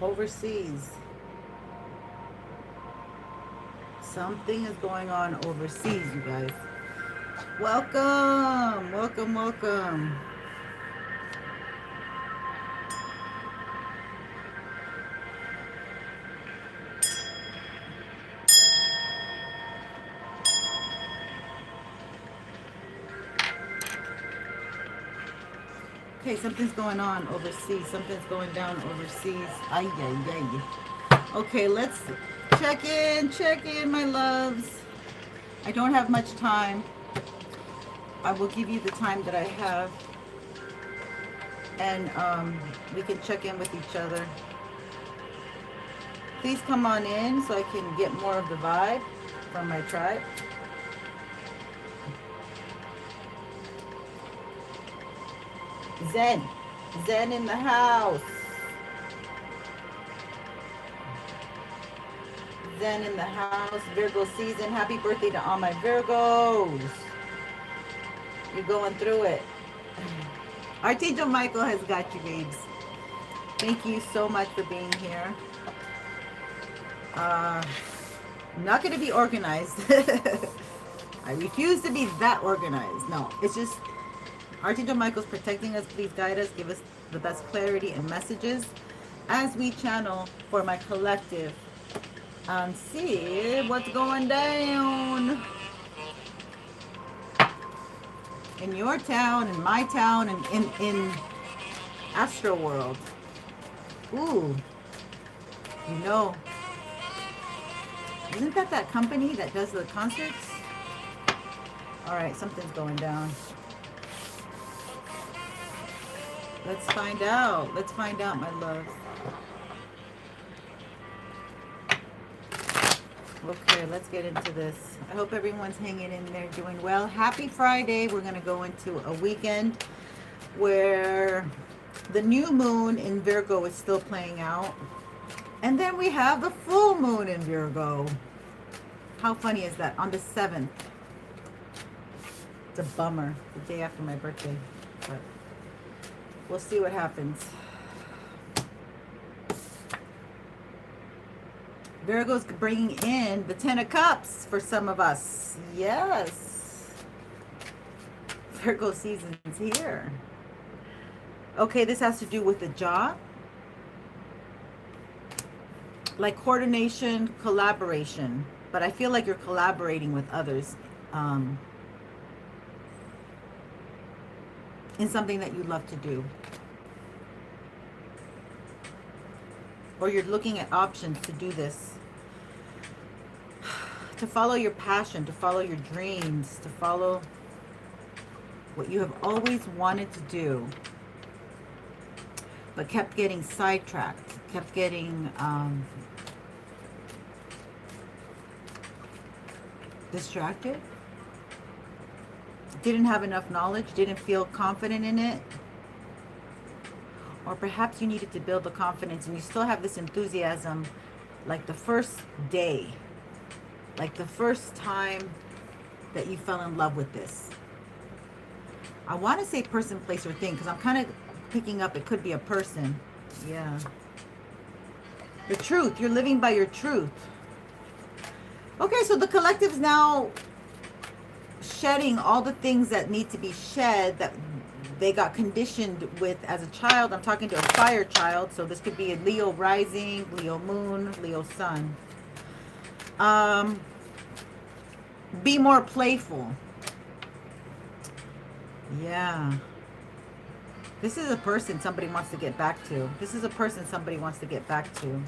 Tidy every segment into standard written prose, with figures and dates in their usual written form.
Overseas. Something is going on overseas, you guys. Welcome, welcome, welcome. Okay, something's going on overseas. Something's going down overseas. Ay, ay, ay. Okay, let's check in, my loves. I don't have much time. I will give you the time that I have. And we can check in with each other. Please come on in so I can get more of the vibe from my tribe. Zen. Zen in the house. Zen in the house. Virgo season. Happy birthday to all my Virgos. You're going through it. Archangel Michael has got you, babes. Thank you so much for being here. I'm not going to be organized. I refuse to be that organized. No, it's just Archangel Michael's protecting us. Please guide us. Give us the best clarity and messages as we channel for my collective and see what's going down in your town, in my town, and in Astro World. Ooh, you know, isn't that company that does the concerts? All right, something's going down. Let's find out. Let's find out, my love. Okay, let's get into this. I hope everyone's hanging in there, doing well. Happy Friday. We're going to go into a weekend where the new moon in Virgo is still playing out. And then we have the full moon in Virgo. How funny is that? On the 7th. It's a bummer. The day after my birthday. But we'll see what happens. Virgo's bringing in the 10 of Cups for some of us. Yes. Virgo season's here. Okay, this has to do with the job. Like coordination, collaboration. But I feel like you're collaborating with others in something that you love to do. Or you're looking at options to do this. To follow your passion, to follow your dreams, to follow what you have always wanted to do, but kept getting sidetracked, kept getting distracted, didn't have enough knowledge, didn't feel confident in it. Or perhaps you needed to build the confidence and you still have this enthusiasm like the first day, like the first time that you fell in love with this. I want to say person, place, or thing because I'm kind of picking up it could be a person. Yeah. The truth. You're living by your truth. Okay, so the collective's now shedding all the things that need to be shed that they got conditioned with as a child. I'm talking to a fire child, so this could be a Leo rising, Leo moon, Leo sun. Be more playful. Yeah. This is a person somebody wants to get back to. This is a person somebody wants to get back to.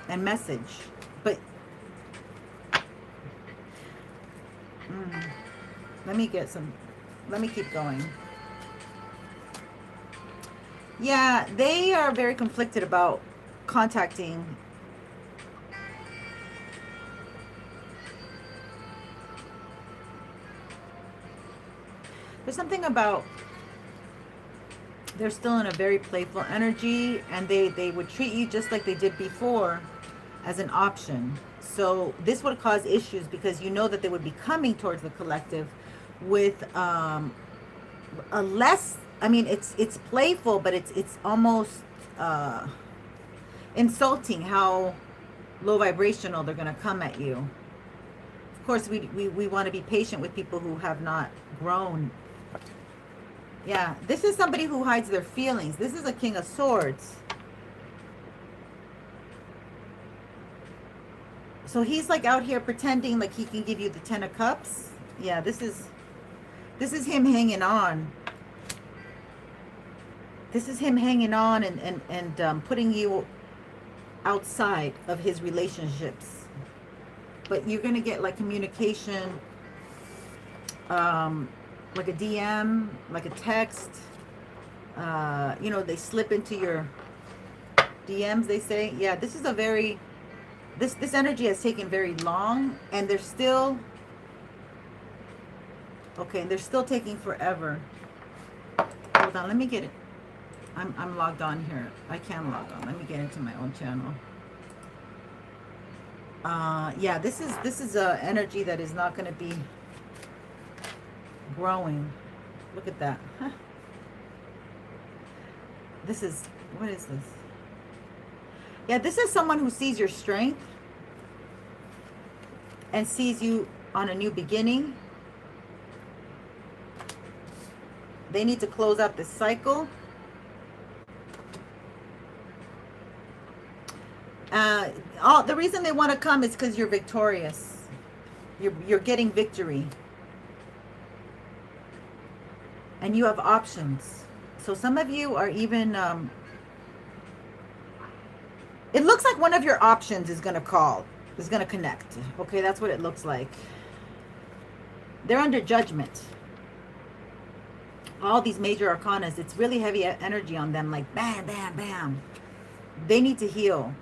And message. But let me keep going. Yeah, they are very conflicted about contacting. There's something about they're still in a very playful energy, and they would treat you just like they did before as an option. So this would cause issues because you know that they would be coming towards the collective with a less I mean, it's playful, but it's almost insulting how low vibrational they're going to come at you. Of course, we want to be patient with people who have not grown. Yeah, this is somebody who hides their feelings. This is a King of Swords. So he's like out here pretending like he can give you the 10 of Cups. Yeah, this is him hanging on. This is him hanging on and putting you outside of his relationships. But you're going to get like communication, like a DM, like a text. You know, they slip into your DMs, they say. Yeah, this is a very, this energy has taken very long, and they're still, okay, they're still taking forever. Hold on, let me get it. I'm logged on here. I can log on. Let me get into my own channel. Yeah, this is a energy that is not going to be growing. Look at that. Huh. This is, what is this? Yeah, this is someone who sees your strength and sees you on a new beginning. They need to close out this cycle. The reason they want to come is because you're victorious. You're getting victory. And you have options. So some of you are even, it looks like one of your options is going to call, is going to connect. Okay, that's what it looks like. They're under judgment. All these major arcanas, it's really heavy energy on them, like bam, bam, bam. They need to heal.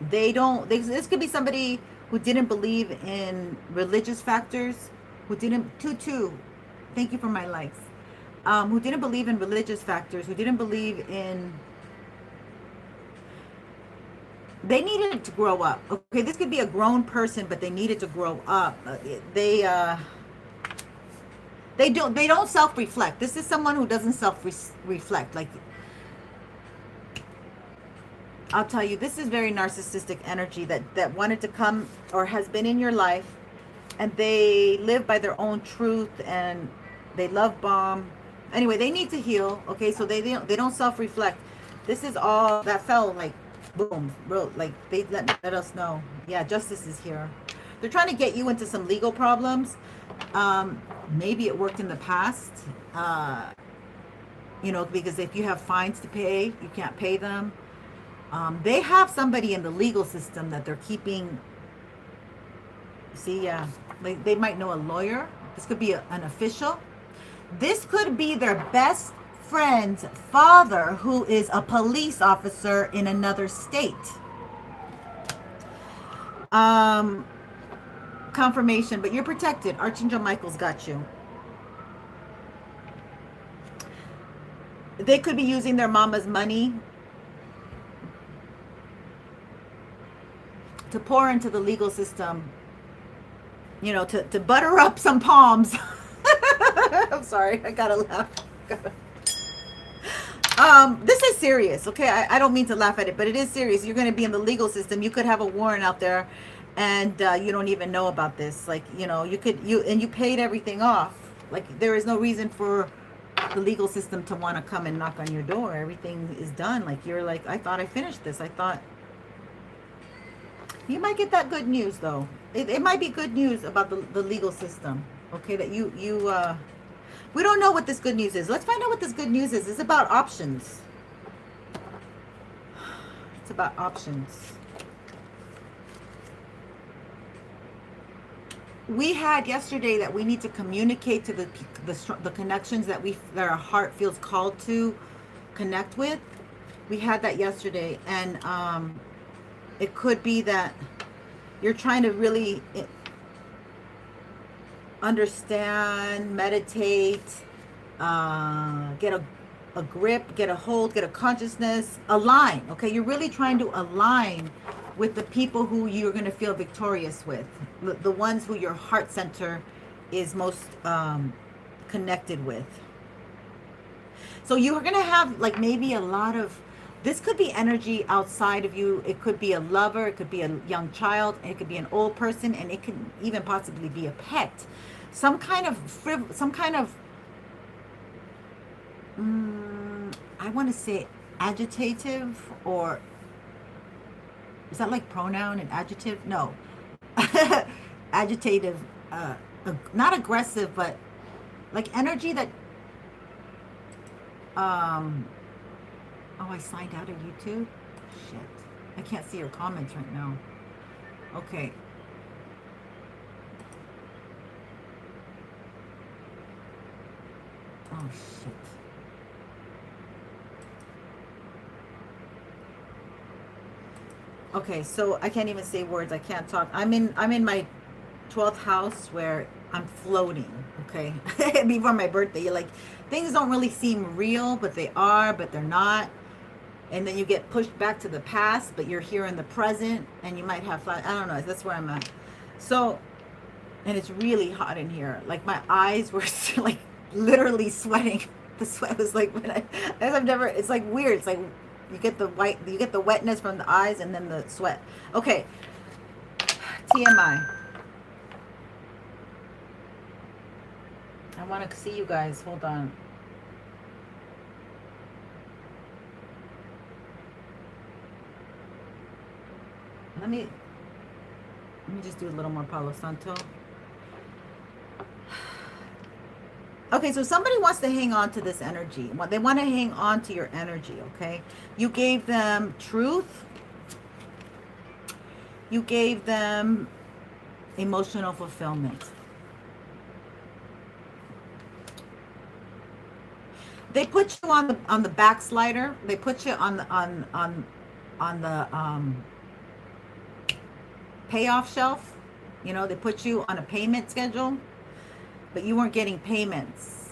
This could be somebody who didn't believe in religious factors, who didn't, thank you for my likes, who didn't believe in religious factors, who didn't believe in, they needed to grow up. Okay, this could be a grown person, but they needed to grow up. They don't self-reflect. This is someone who doesn't self-reflect. Like, I'll tell you, this is very narcissistic energy that wanted to come or has been in your life, and they live by their own truth and they love bomb. Anyway, they need to heal. Okay, so they don't self-reflect. This is all that fell like boom, bro. Like they let us know. Yeah, justice is here. They're trying to get you into some legal problems. Maybe it worked in the past. You know, because if you have fines to pay, you can't pay them. They have somebody in the legal system that they're keeping. See, yeah, they might know a lawyer. This could be an official. This could be their best friend's father, who is a police officer in another state. Confirmation, but you're protected. Archangel Michael's got you. They could be using their mama's money to pour into the legal system, you know, to butter up some palms. I'm sorry, I gotta laugh. This is serious, okay? I don't mean to laugh at it, but it is serious. You're going to be in the legal system. You could have a warrant out there, and you don't even know about this. Like, you know, you paid everything off. Like, there is no reason for the legal system to want to come and knock on your door. Everything is done. Like, you're like, I thought I finished this. I thought. You might get that good news, though. It might be good news about the legal system, okay? That we don't know what this good news is. Let's find out what this good news is. It's about options. It's about options. We had yesterday that we need to communicate to the connections that our heart feels called to connect with. We had that yesterday, and it could be that you're trying to really understand, meditate, get a grip, get a hold, get a consciousness, align. Okay, you're really trying to align with the people who you're going to feel victorious with, the ones who your heart center is most connected with. So you're going to have like maybe a lot of, this could be energy outside of you. It could be a lover, it could be a young child, it could be an old person, and it could even possibly be a pet. Some kind of I want to say agitative, or is that like pronoun and adjective? No. Agitative, not aggressive, but like energy that, oh, I signed out of YouTube? Shit. I can't see your comments right now. Okay. Oh, shit. Okay, so I can't even say words. I can't talk. I'm in my 12th house where I'm floating, okay? Before my birthday, you're like, things don't really seem real, but they are, but they're not. And then you get pushed back to the past, but you're here in the present, and you might have, I don't know, that's where I'm at. So, and it's really hot in here. Like my eyes were like literally sweating. The sweat was like, it's like weird. It's like you get the wetness from the eyes and then the sweat. Okay, TMI. I want to see you guys. Hold on. Let me just do a little more Palo Santo. Okay, so somebody wants to hang on to this energy. They want to hang on to your energy, okay? You gave them truth. You gave them emotional fulfillment. They put you on the backslider. They put you on the payoff shelf. You know, they put you on a payment schedule, but you weren't getting payments.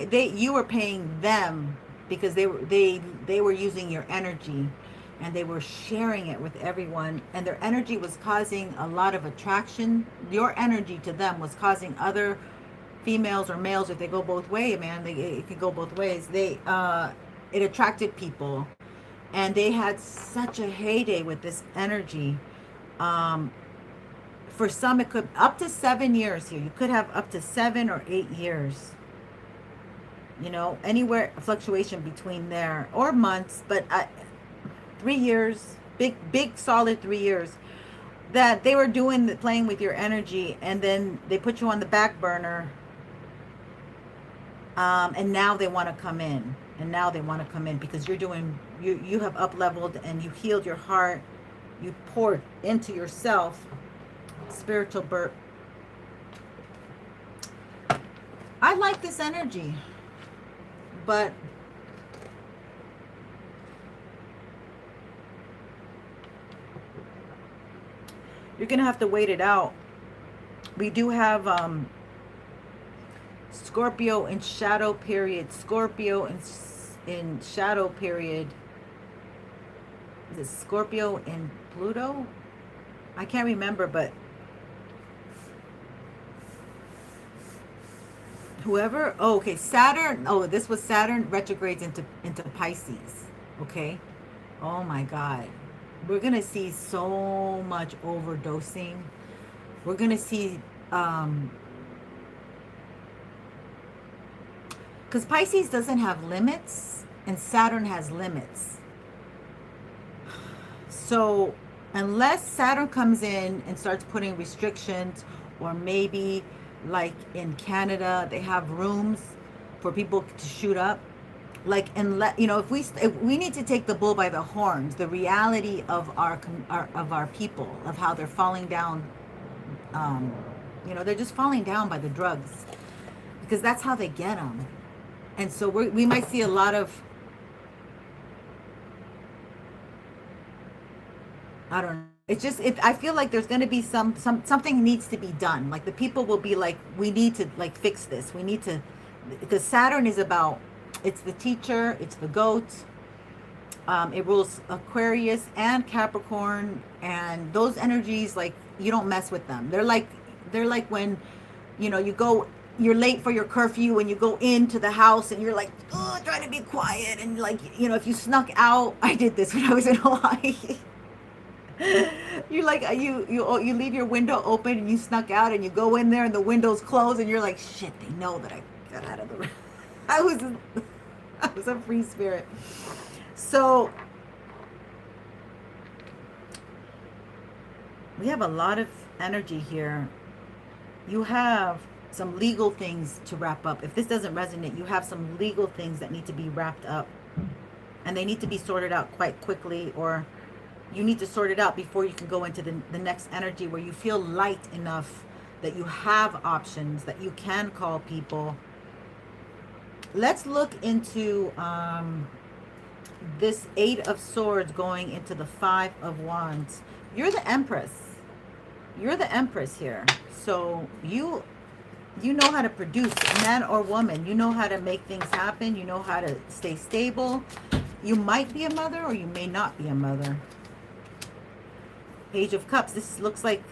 You were paying them because they were using your energy, and they were sharing it with everyone, and their energy was causing a lot of attraction. Your energy to them was causing other females or males, if they go both ways, man, it could go both ways. It attracted people, and they had such a heyday with this energy. For some, it could up to 7 years here. You could have up to 7 or 8 years. You know, anywhere, a fluctuation between there, or months, but 3 years, big solid 3 years, that they were playing with your energy, and then they put you on the back burner. And now they want to come in, because you have up leveled, and you healed your heart. You poured into yourself. Spiritual birth. I like this energy, but you're gonna have to wait it out. We do have Scorpio in shadow period. Scorpio in shadow period. Is it Scorpio in Pluto? I can't remember, but whoever. Oh, okay. Saturn. Oh, this was Saturn retrogrades into Pisces. Okay. Oh my God. We're gonna see so much overdosing. We're gonna see because Pisces doesn't have limits, and Saturn has limits. So unless Saturn comes in and starts putting restrictions, or maybe like in Canada, they have rooms for people to shoot up. Like, and you know, if we need to take the bull by the horns, the reality of our people, of how they're falling down. You know, they're just falling down by the drugs, because that's how they get them. And so we might see a lot of, I don't know. It's just, I feel like there's going to be something needs to be done. Like the people will be like, we need to like fix this. We need to, because Saturn is about, it's the teacher, it's the goat. It rules Aquarius and Capricorn, and those energies, like, you don't mess with them. They're like when, you know, you go you're late for your curfew and you go into the house and you're like, oh, trying to be quiet, and like, you know, if you snuck out, I did this when I was in Hawaii. You like you leave your window open and you snuck out and you go in there and the window's closed and you're like, shit, they know that I got out of the I was I was a free spirit. So we have a lot of energy here. You have some legal things to wrap up. If this doesn't resonate, you have some legal things that need to be wrapped up, and they need to be sorted out quite quickly, or you need to sort it out before you can go into the next energy where you feel light enough that you have options, that you can call people. Let's look into this 8 of Swords going into the 5 of Wands. You're the Empress. You're the Empress here. So you know how to produce, man or woman. You know how to make things happen. You know how to stay stable. You might be a mother or you may not be a mother. Page of Cups. This looks like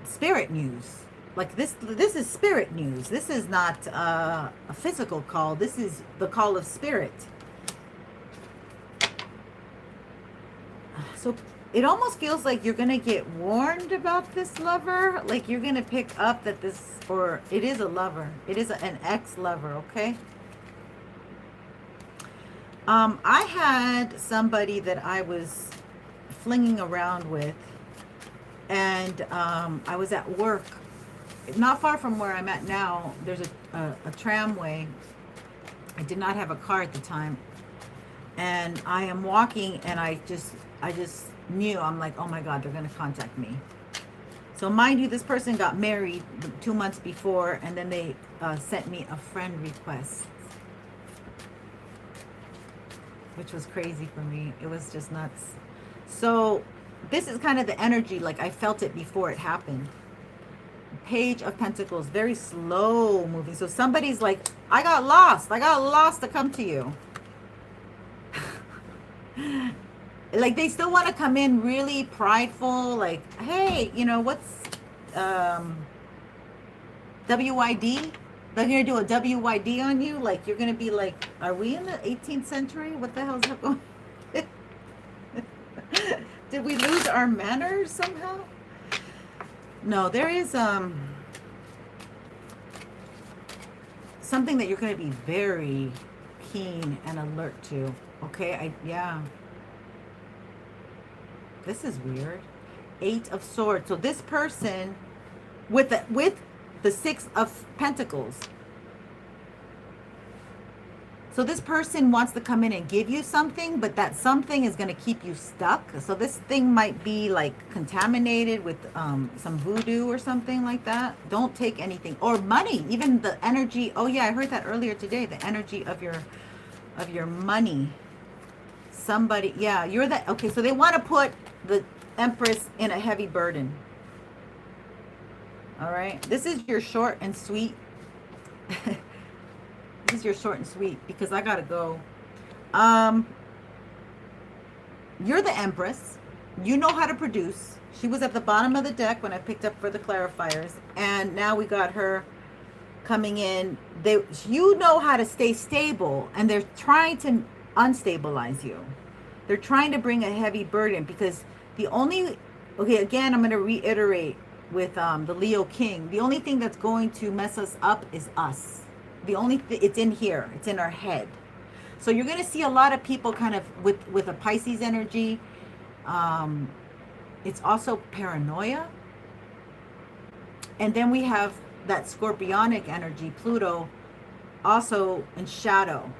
spirit news. Like this is spirit news. This is not a physical call. This is the call of spirit. So it almost feels like you're going to get warned about this lover. Like you're going to pick up that this, or it is a lover. It is an ex-lover, okay? I had somebody that I was flinging around with, and I was at work. Not far from where I'm at now, there's a tramway. I did not have a car at the time. And I am walking, and I just knew, I'm like, oh my God, they're going to contact me. So mind you, this person got married 2 months before, and then they sent me a friend request, which was crazy for me. It was just nuts. So this is kind of the energy, like I felt it before it happened. Page of Pentacles, very slow moving. So somebody's like, I got lost to come to you. Like they still want to come in really prideful, like, hey, you know, what's WYD? They're going to do a WYD on you? Like, you're going to be like, are we in the 18th century? What the hell is that going? Did we lose our manners somehow? No, there is something that you're going to be very keen and alert to. Okay, yeah. This is weird. 8 of Swords. So this person with the 6 of Pentacles. So this person wants to come in and give you something, but that something is going to keep you stuck. So this thing might be like contaminated with some voodoo or something like that. Don't take anything, or money, even the energy. Oh yeah, I heard that earlier today. The energy of your money. Somebody, yeah, you're the, okay, so they want to put the Empress in a heavy burden. All right, this is your short and sweet. This is your short and sweet, because I gotta go. You're the Empress. You know how to produce. She was at the bottom of the deck when I picked up for the clarifiers, and now we got her coming in. You know how to stay stable, and they're trying to unstabilize you. They're trying to bring a heavy burden, because the only, okay, again, I'm going to reiterate with the Leo King, the only thing that's going to mess us up is us. The only it's in here, it's in our head. So you're going to see a lot of people kind of with a Pisces energy. It's also paranoia. And then we have that scorpionic energy, Pluto, also in shadow.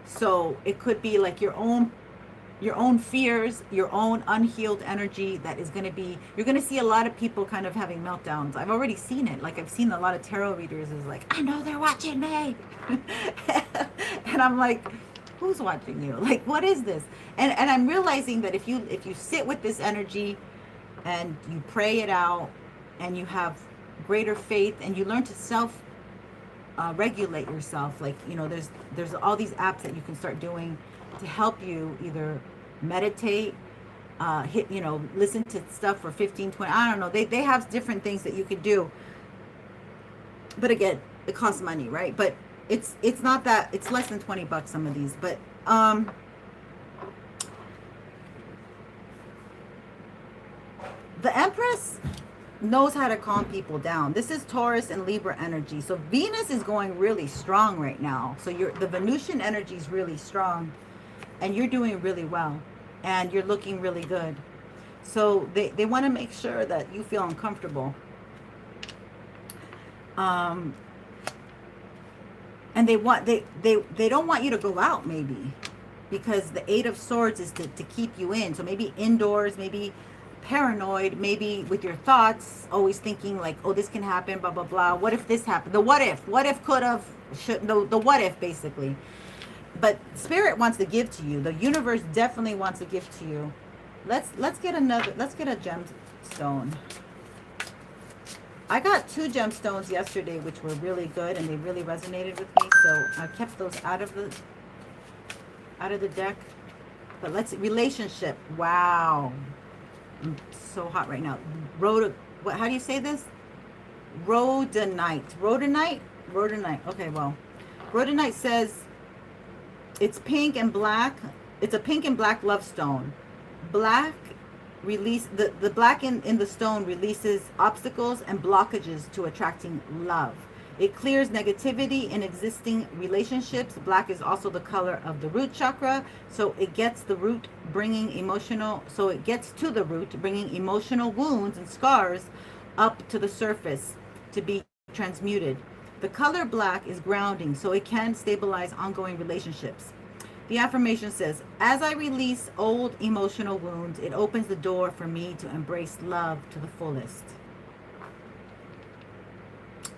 So it could be like your own fears, your own unhealed energy that is going to be, you're going to see a lot of people kind of having meltdowns. I've already seen it. Like I've seen a lot of tarot readers is like, I know they're watching me. And I'm like, who's watching you? Like, what is this? And I'm realizing that if you sit with this energy and you pray it out and you have greater faith and you learn to self regulate yourself, like, you know, there's all these apps that you can start doing to help you either meditate, listen to stuff for 15, 20, I don't know. They have different things that you could do. But again, it costs money, right? But it's not that, it's less than 20 bucks, some of these. But the Empress knows how to calm people down. This is Taurus and Libra energy. So Venus is going really strong right now. So the Venusian energy is really strong, and you're doing really well, and you're looking really good. So they want to make sure that you feel uncomfortable. And they don't want you to go out, maybe, because the Eight of Swords is to keep you in. So maybe indoors, maybe paranoid, maybe with your thoughts, always thinking like, oh, this can happen, blah, blah, blah. What if this happened? The what if could have, should, the what if, basically. But Spirit wants to give to you. The universe definitely wants to give to you. Let's get a gemstone. I got 2 gemstones yesterday, which were really good, and they really resonated with me. So I kept those out of the deck. But relationship. Wow. I'm so hot right now. How do you say this? Rhodonite. Okay, well, rhodonite says it's pink and black. It's a pink and black love stone. Black the black in the stone releases obstacles and blockages to attracting love. It clears negativity in existing relationships. Black is also the color of the root chakra, so it gets to the root, bringing emotional wounds and scars up to the surface to be transmuted. The color black is grounding, so it can stabilize ongoing relationships. The affirmation says, as I release old emotional wounds, it opens the door for me to embrace love to the fullest.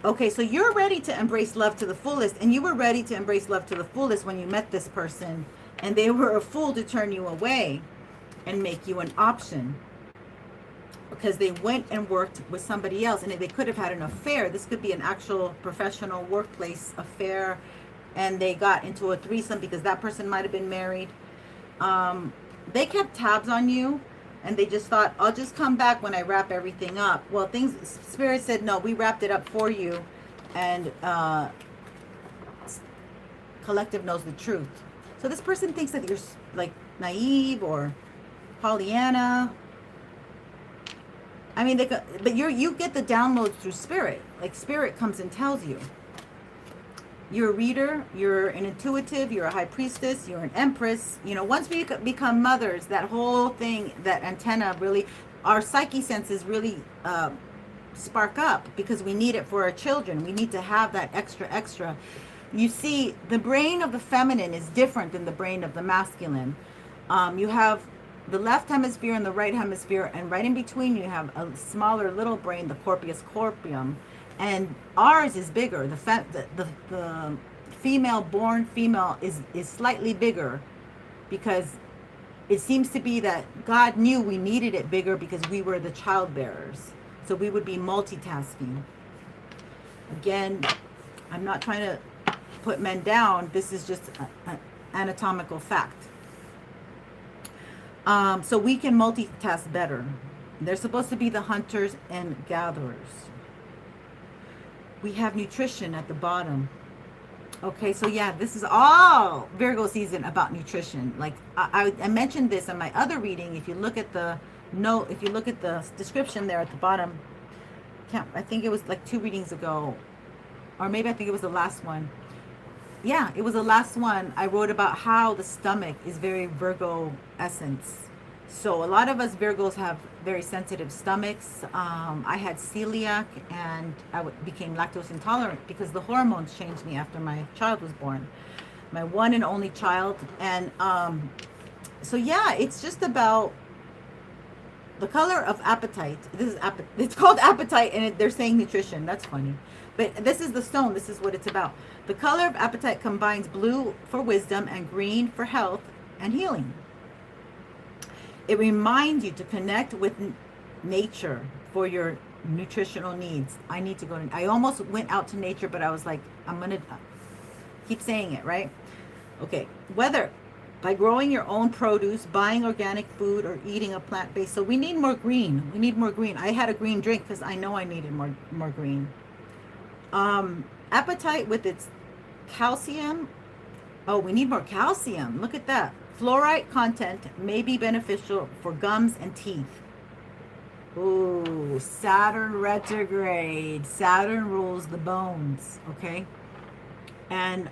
Okay, so you're ready to embrace love to the fullest, and you were ready to embrace love to the fullest when you met this person, and they were a fool to turn you away and make you an option, because they went and worked with somebody else, and they could have had an affair. This could be an actual professional workplace affair, and they got into a threesome because that person might have been married. They kept tabs on you, and they just thought, I'll just come back when I wrap everything up. Well, Spirit said, no, we wrapped it up for you, and Collective knows the truth. So this person thinks that you're like naive or Pollyanna. I mean, but you get the downloads through Spirit. Like, Spirit comes and tells you. You're a reader, you're an intuitive, you're a high priestess, you're an empress. You know, once we become mothers, that whole thing, that antenna really, our psyche senses really spark up, because we need it for our children. We need to have that extra. You see, the brain of the feminine is different than the brain of the masculine. You have the left hemisphere and the right hemisphere, and right in between you have a smaller little brain, the corpus corporeum. And ours is bigger. The born female is slightly bigger, because it seems to be that God knew we needed it bigger because we were the child bearers. So we would be multitasking. Again, I'm not trying to put men down. This is just an anatomical fact. So we can multitask better. They're supposed to be the hunters and gatherers. We have nutrition at the bottom. Okay, so yeah, this is all Virgo season about nutrition. Like I mentioned this in my other reading. If you look at the note, if you look at the description there at the bottom, I think it was like 2 readings ago, or maybe I think it was the last one. Yeah, it was the last one. I wrote about how the stomach is very Virgo essence. So a lot of us Virgos have very sensitive stomachs. I had celiac, and I became lactose intolerant because the hormones changed me after my child was born, my one and only child. And so yeah, it's just about the color of appetite. It's called appetite, and they're saying nutrition. That's funny. But this is the stone. This is what it's about. The color of appetite combines blue for wisdom and green for health and healing. It reminds you to connect with nature for your nutritional needs. I almost went out to nature, but I was like, I'm going to keep saying it, right? Okay. Whether by growing your own produce, buying organic food, or eating a plant-based. So we need more green. I had a green drink because I know I needed more green. Appetite with its calcium. Oh, we need more calcium. Look at that. Fluoride content may be beneficial for gums and teeth. Ooh, Saturn retrograde. Saturn rules the bones, okay? And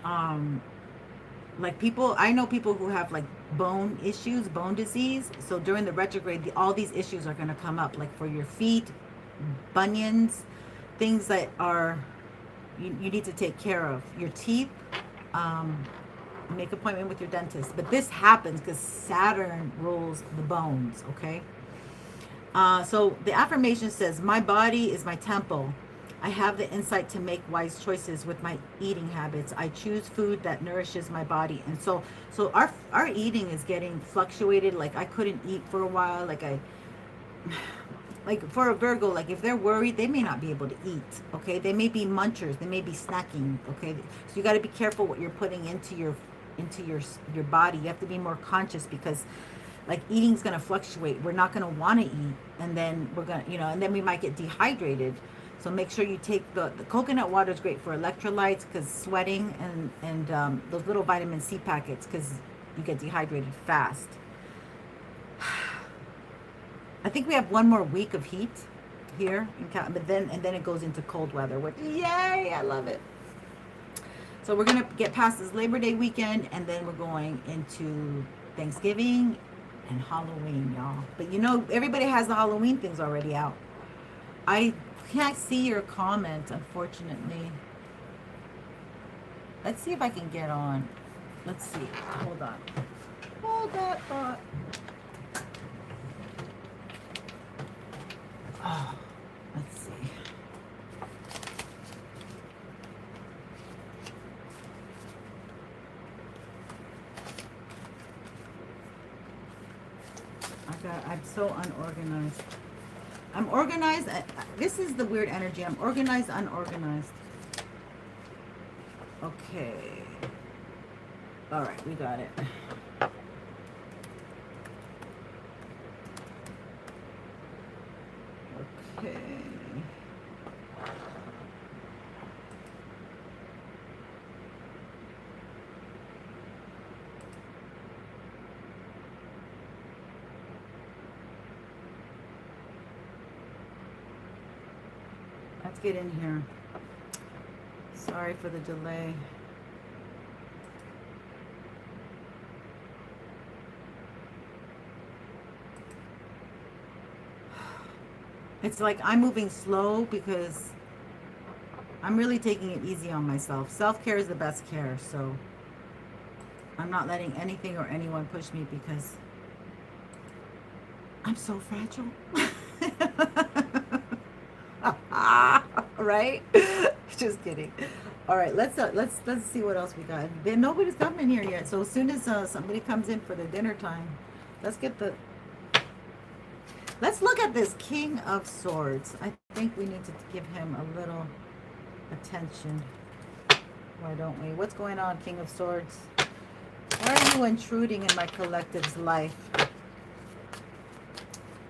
like people, I know people who have like bone issues, bone disease. So during the retrograde, all these issues are going to come up, like for your feet, bunions, things that are you need to take care of. Your teeth, make an appointment with your dentist. But this happens because Saturn rules the bones, okay? So the affirmation says, my body is my temple. I have the insight to make wise choices with my eating habits. I choose food that nourishes my body. And so our eating is getting fluctuated. Like I couldn't eat for a while. Like for a Virgo, like if they're worried, they may not be able to eat. Okay, they may be munchers. They may be snacking. Okay, so you got to be careful what you're putting into your body. You have to be more conscious because like eating's going to fluctuate. We're not going to want to eat, and then we're going to, and then we might get dehydrated. So make sure you take the coconut water is great for electrolytes because sweating, and those little vitamin C packets because you get dehydrated fast. I think we have one more week of heat here, but then it goes into cold weather, which yay, I love it. So we're gonna get past this Labor Day weekend, and then we're going into Thanksgiving and Halloween, y'all. But everybody has the Halloween things already out. I can't see your comment, unfortunately. Let's see if I can get on. Let's see. Hold on. Hold that thought. Oh, let's see. I'm so unorganized. I'm organized. This is the weird energy. I'm organized, unorganized. Okay. All right, we got it. Okay. Let's get in here. Sorry for the delay. It's like I'm moving slow because I'm really taking it easy on myself. Self-care is the best care, so I'm not letting anything or anyone push me because I'm so fragile. Right? Just kidding. All right, let's see what else we got. Nobody's coming here yet, so as soon as somebody comes in for the dinner time, let's look at this King of Swords. I think we need to give him a little attention. Why don't we? What's going on, King of Swords? Why are you intruding in my collective's life?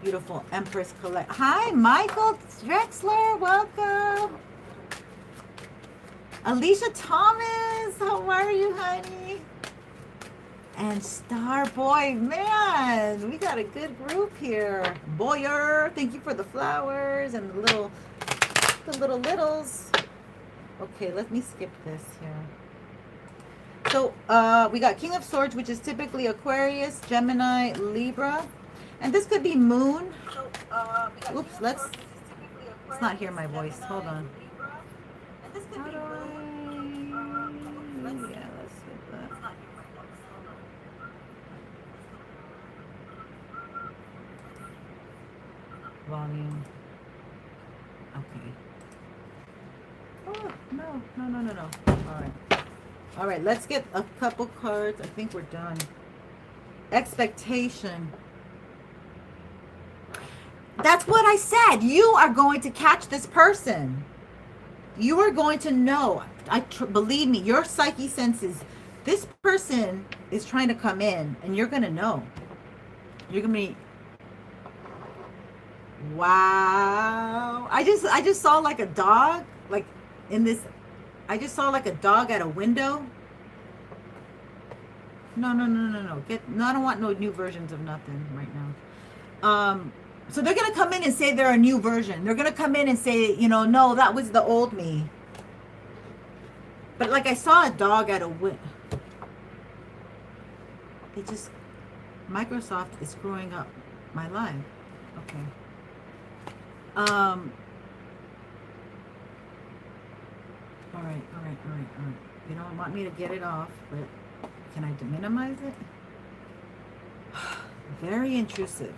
Beautiful Empress collect. Hi, Michael Drexler. Welcome. Alicia Thomas. How are you, honey? And Star Boy, man, we got a good group here. Boyer, thank you for the flowers and the littles. Okay, let me skip this here. So we got King of Swords, which is typically Aquarius, Gemini, Libra, and this could be Moon. So, oops, let's not hear my voice. Hold on. How do I? Yeah, let's get that. Volume. Okay. Oh, no. All right, let's get a couple cards. I think we're done. Expectation. That's what I said. You are going to catch this person. You are going to know. Believe me, your psyche senses. This person is trying to come in, and you're going to know. You're going to be... Wow. I just saw like a dog, like in this I just saw like a dog at a window. No. No, I don't want no new versions of nothing right now. So they're gonna come in and say they're a new version. They're gonna come in and say, you know, no, that was the old me. But like I saw a dog at a window. It just, Microsoft is screwing up my life. Okay. All right. You don't want me to get it off, but can I minimize it? Very intrusive.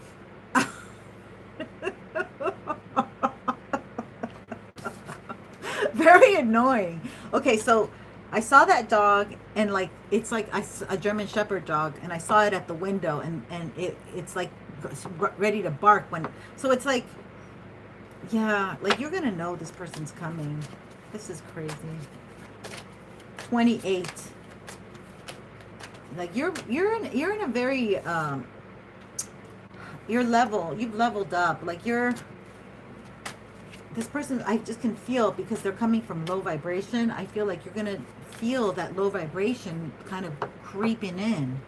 Very annoying. Okay, so I saw that dog, and like it's like a German Shepherd dog, and I saw it at the window, and it's like ready to bark when. So it's like, yeah, like you're gonna know this person's coming. This is crazy. 28. Like you're in a very you've leveled up. Like this person, I just can feel, because they're coming from low vibration, I feel like you're going to feel that low vibration kind of creeping in.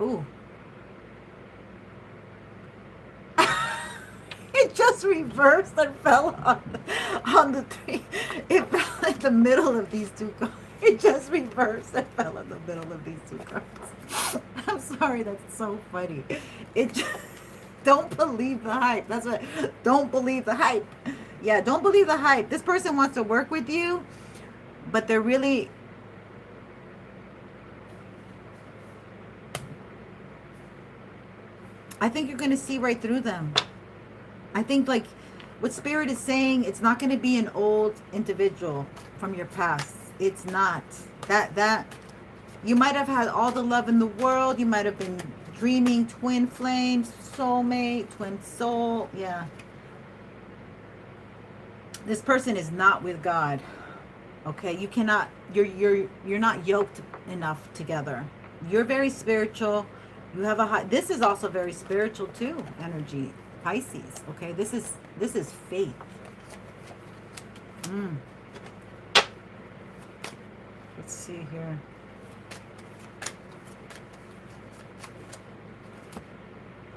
Ooh. It just reversed and fell on the tree. It fell in the middle of these two cards. It just reversed and fell in the middle of these two cards. I'm sorry, that's so funny. It just, don't believe the hype. That's what, don't believe the hype. Yeah, don't believe the hype. This person wants to work with you, but they're really, I think you're going to see right through them. I think like what Spirit is saying, it's not going to be an old individual from your past. It's not. That you might have had all the love in the world. You might have been dreaming twin flames, soulmate, twin soul. Yeah. This person is not with God. Okay, you cannot, you're not yoked enough together. You're very spiritual. You have a high, this is also very spiritual too, energy. Pisces, okay? This is faith. Let's see here.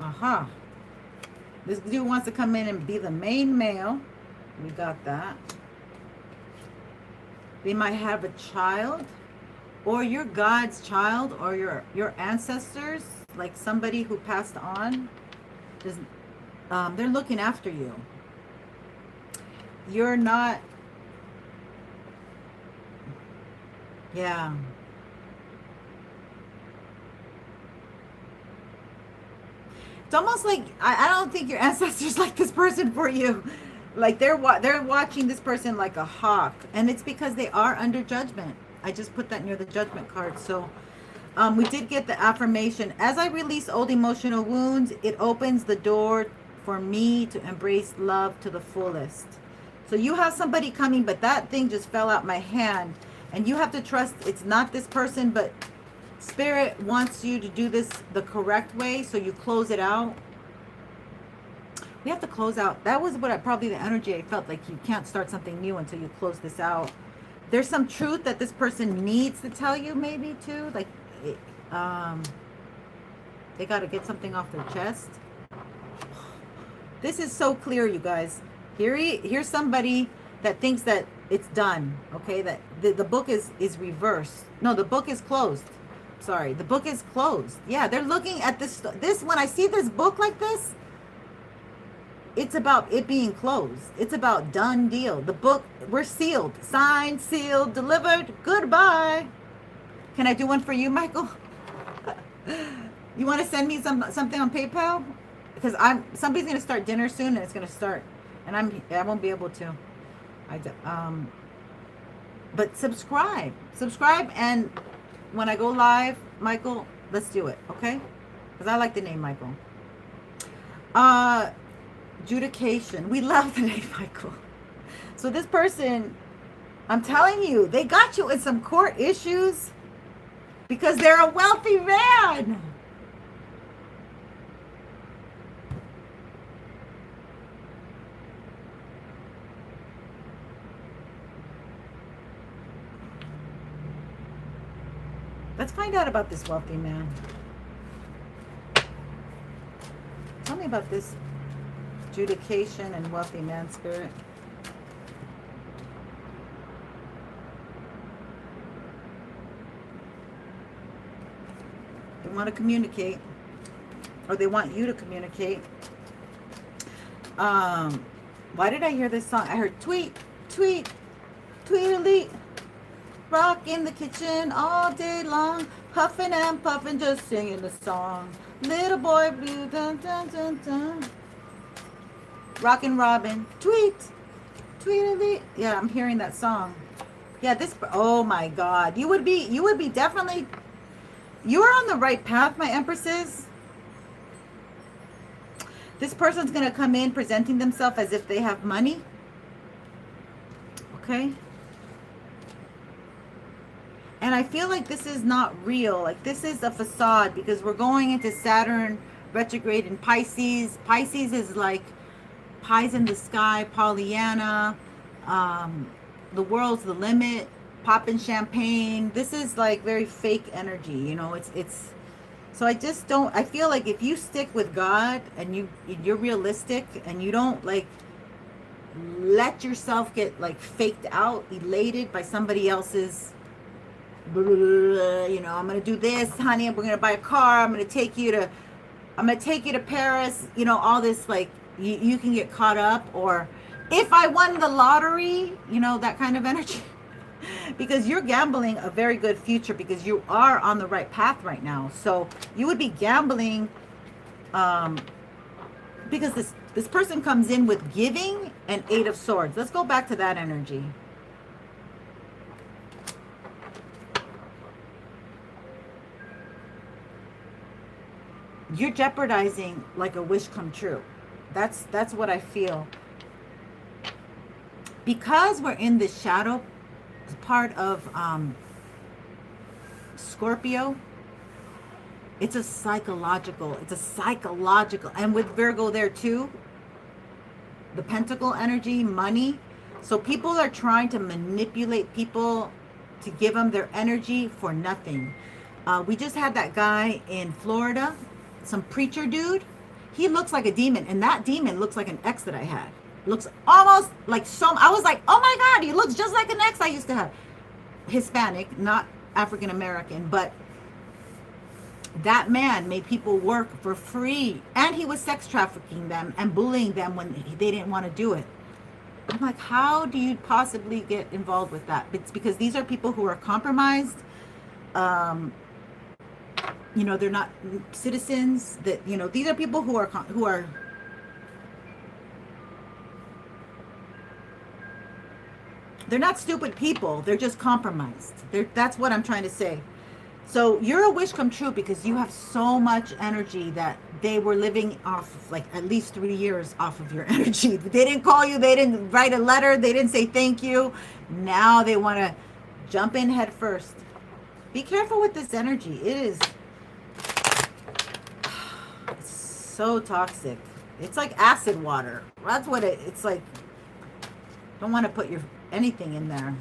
Aha. This dude wants to come in and be the main male. We got that. They might have a child, or you're God's child, or your ancestors, like somebody who passed on. They're looking after you. You're not, yeah. It's almost like, I don't think your ancestors like this person for you. Like they're watching this person like a hawk. And it's because they are under judgment. I just put that near the judgment card. So we did get the affirmation. As I release old emotional wounds, it opens the door for me to embrace love to the fullest. So you have somebody coming, but that thing just fell out my hand. And you have to trust it's not this person, but Spirit wants you to do this the correct way. So you close it out. We have to close out. That was what probably the energy I felt, like you can't start something new until you close this out. There's some truth that this person needs to tell you, maybe too. Like, they got to get something off their chest. This is so clear, you guys. Here's somebody that thinks that it's done. Okay, that the book is reversed. No, the book is closed. Sorry, the book is closed. Yeah, they're looking at this. When I see this book like this, it's about it being closed. It's about done deal. The book, we're sealed, signed, sealed, delivered. Goodbye. Can I do one for you, Michael? You want to send me something on PayPal? Because somebody's gonna start dinner soon, and it's gonna start, and I won't be able to. But subscribe, and when I go live, Michael, let's do it, okay? Because I like the name Michael. Adjudication. We love the name Michael. So this person, I'm telling you, they got you in some court issues. Because they're a wealthy man. Let's find out about this wealthy man. Tell me about this adjudication and wealthy man spirit. They want to communicate, or they want you to communicate. Why did I hear this song? I heard tweet, tweet, tweetily, rock in the kitchen all day long, puffing and puffing, just singing the song. Little boy blue, dun dun dun dun. Rockin' Robin, tweet, tweetily. Yeah, I'm hearing that song. Yeah, this. Oh my God, you would be definitely. You are on the right path, my empresses. This person's going to come in presenting themselves as if they have money. Okay? And I feel like this is not real. Like this is a facade because we're going into Saturn retrograde in Pisces. Pisces is like pies in the sky, Pollyanna. The world's the limit. Popping champagne. This is like very fake energy, you know. It's so I just don't. I feel like if you stick with God and you're realistic and you don't like let yourself get like faked out, elated by somebody else's, you know, I'm gonna do this, honey. We're gonna buy a car. I'm gonna take you to Paris. You know, all this like you can get caught up. Or if I won the lottery, you know, that kind of energy. Because you're gambling a very good future because you are on the right path right now. So you would be gambling because this person comes in with giving and 8 of Swords. Let's go back to that energy. You're jeopardizing like a wish come true. That's what I feel. Because we're in this shadow part of Scorpio, it's a psychological, and with Virgo there too, the pentacle energy, money. So people are trying to manipulate people to give them their energy for nothing. We just had that guy in Florida, some preacher dude. He looks like a demon, and that demon looks like an ex that I had. Looks almost like I was like, oh my God, he looks just like an ex I used to have. Hispanic, not African American, but that man made people work for free, and he was sex trafficking them and bullying them when they didn't want to do it. I'm like, how do you possibly get involved with that? It's because these are people who are compromised. You know, they're not citizens. That, you know, these are people who are they're not stupid people. They're just compromised. That's what I'm trying to say. So you're a wish come true because you have so much energy that they were living off of like at least 3 years off of your energy. They didn't call you. They didn't write a letter. They didn't say thank you. Now they want to jump in head first. Be careful with this energy. It's so toxic. It's like acid water. That's what it's like. Don't want to put your anything in there.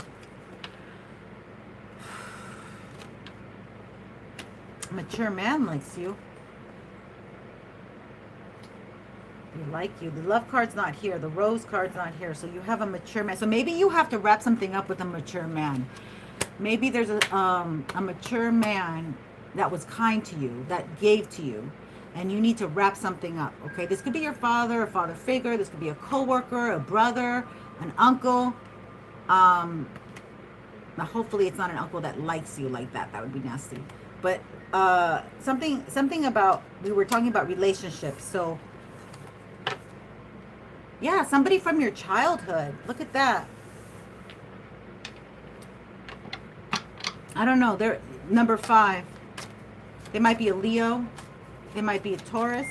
A mature man likes you. They like you. The love card's not here. The rose card's not here. So you have a mature man. So maybe you have to wrap something up with a mature man. Maybe there's a mature man that was kind to you, that gave to you, and you need to wrap something up. Okay, this could be your father, a father figure. This could be a coworker, a brother, an uncle. Now hopefully it's not an uncle that likes you like that. That would be nasty. But something about, we were talking about relationships. So yeah, somebody from your childhood. Look at that. I don't know. They're number 5. They might be a Leo. They might be a Taurus.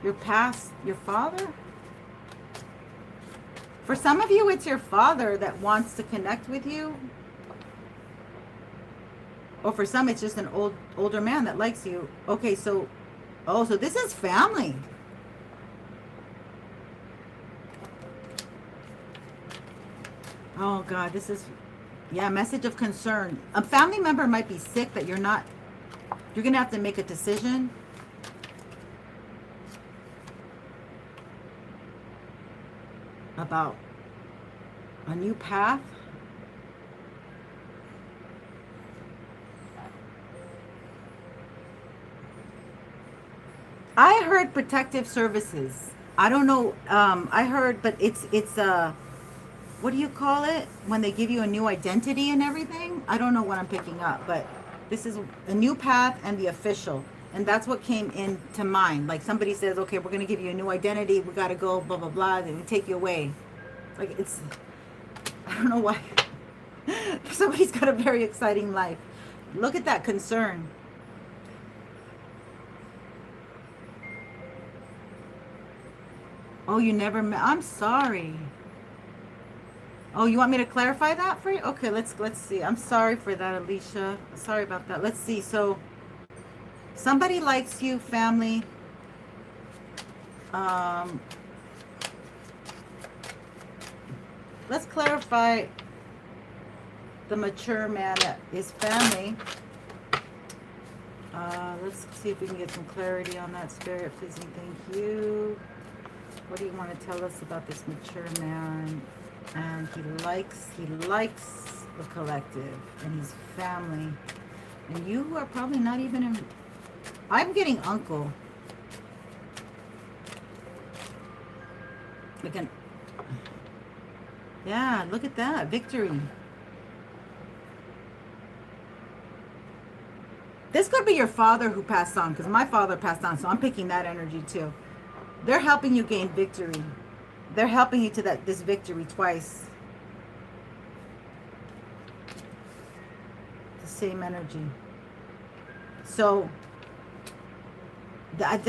Your past, your father. For some of you, it's your father that wants to connect with you. Or for some, it's just an older man that likes you. Okay, so, oh, so this is family. Oh, God, this is, yeah, message of concern. A family member might be sick that you're going to have to make a decision. About a new path. I heard protective services. I don't know. I heard, but it's what do you call it when they give you a new identity and everything? I don't know what I'm picking up, but this is a new path and the official, and that's what came into mind. Like somebody says, okay, we're gonna give you a new identity. We gotta go, blah blah blah. Then we take you away. Like it's, I don't know why. Somebody's got a very exciting life. Look at that concern. Oh, you never met. I'm sorry. Oh, you want me to clarify that for you? Okay, let's see. I'm sorry for that, Alicia. Sorry about that. Let's see. So somebody likes you, family. Let's clarify the mature man that is family. Let's see if we can get some clarity on that, Spirit, please and thank you. What do you want to tell us about this mature man? And he likes the collective, and he's family. And you are probably not even in, I'm getting uncle. Again. Yeah, look at that. Victory. This could be your father who passed on, because my father passed on, so I'm picking that energy too. They're helping you gain victory. They're helping you to this victory twice. The same energy. So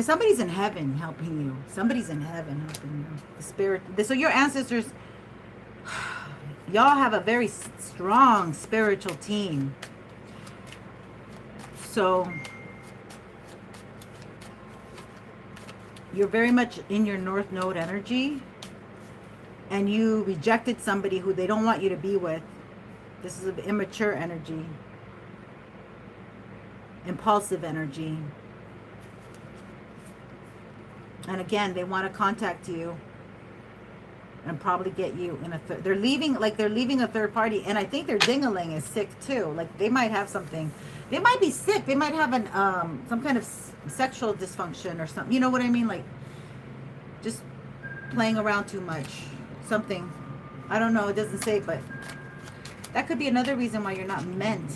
somebody's in heaven helping you. Somebody's in heaven helping you. The spirit. So your ancestors, y'all have a very strong spiritual team. So you're very much in your North Node energy, and you rejected somebody who they don't want you to be with. This is an immature energy, impulsive energy. And again, they want to contact you and probably get you in a they're leaving a third party, and I think their ding-a-ling is sick too. Like they might have something. They might be sick. They might have an some kind of sexual dysfunction or something. You know what I mean? Like just playing around too much. Something. I don't know. It doesn't say, but that could be another reason why you're not meant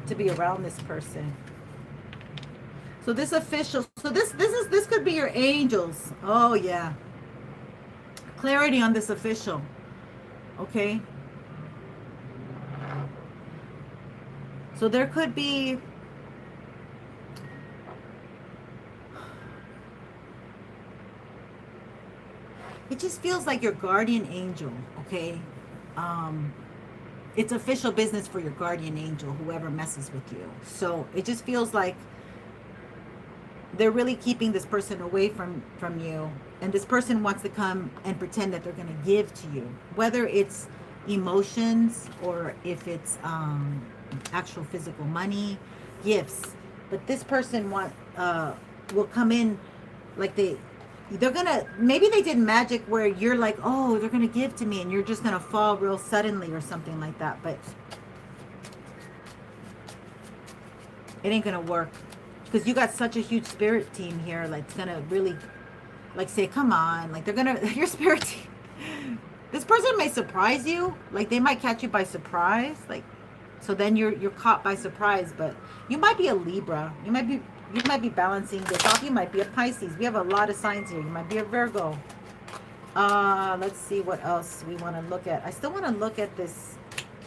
to be around this person. So this official. So this could be your angels. Oh yeah. Clarity on this official. Okay. So there could be it just feels like your guardian angel, okay? It's official business for your guardian angel, whoever messes with you. So it just feels like they're really keeping this person away from you, and this person wants to come and pretend that they're going to give to you, whether it's emotions or if it's actual physical money, gifts. But this person will come in like they're gonna, maybe they did magic where you're like, oh, they're gonna give to me, and you're just gonna fall real suddenly or something like that. But it ain't gonna work, because you got such a huge spirit team here. Like it's gonna really like say, come on, like they're gonna your spirit team, this person may surprise you, like they might catch you by surprise, like so then you're caught by surprise. But you might be a Libra, you might be balancing this off. You might be a Pisces. We have a lot of signs here. You might be a Virgo. Let's see what else we want to look at. I still want to look at this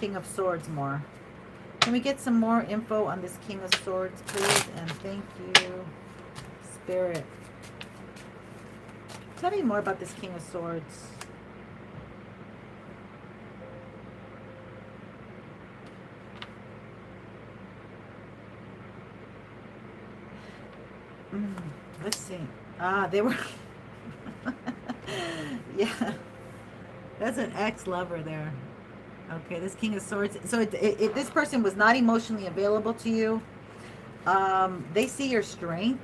King of Swords more. Can we get some more info on this King of Swords, please? And thank you, Spirit. Tell me more about this King of Swords. Let's see. They were... Yeah. That's an ex-lover there. Okay, this King of Swords. So if this person was not emotionally available to you, they see your strength.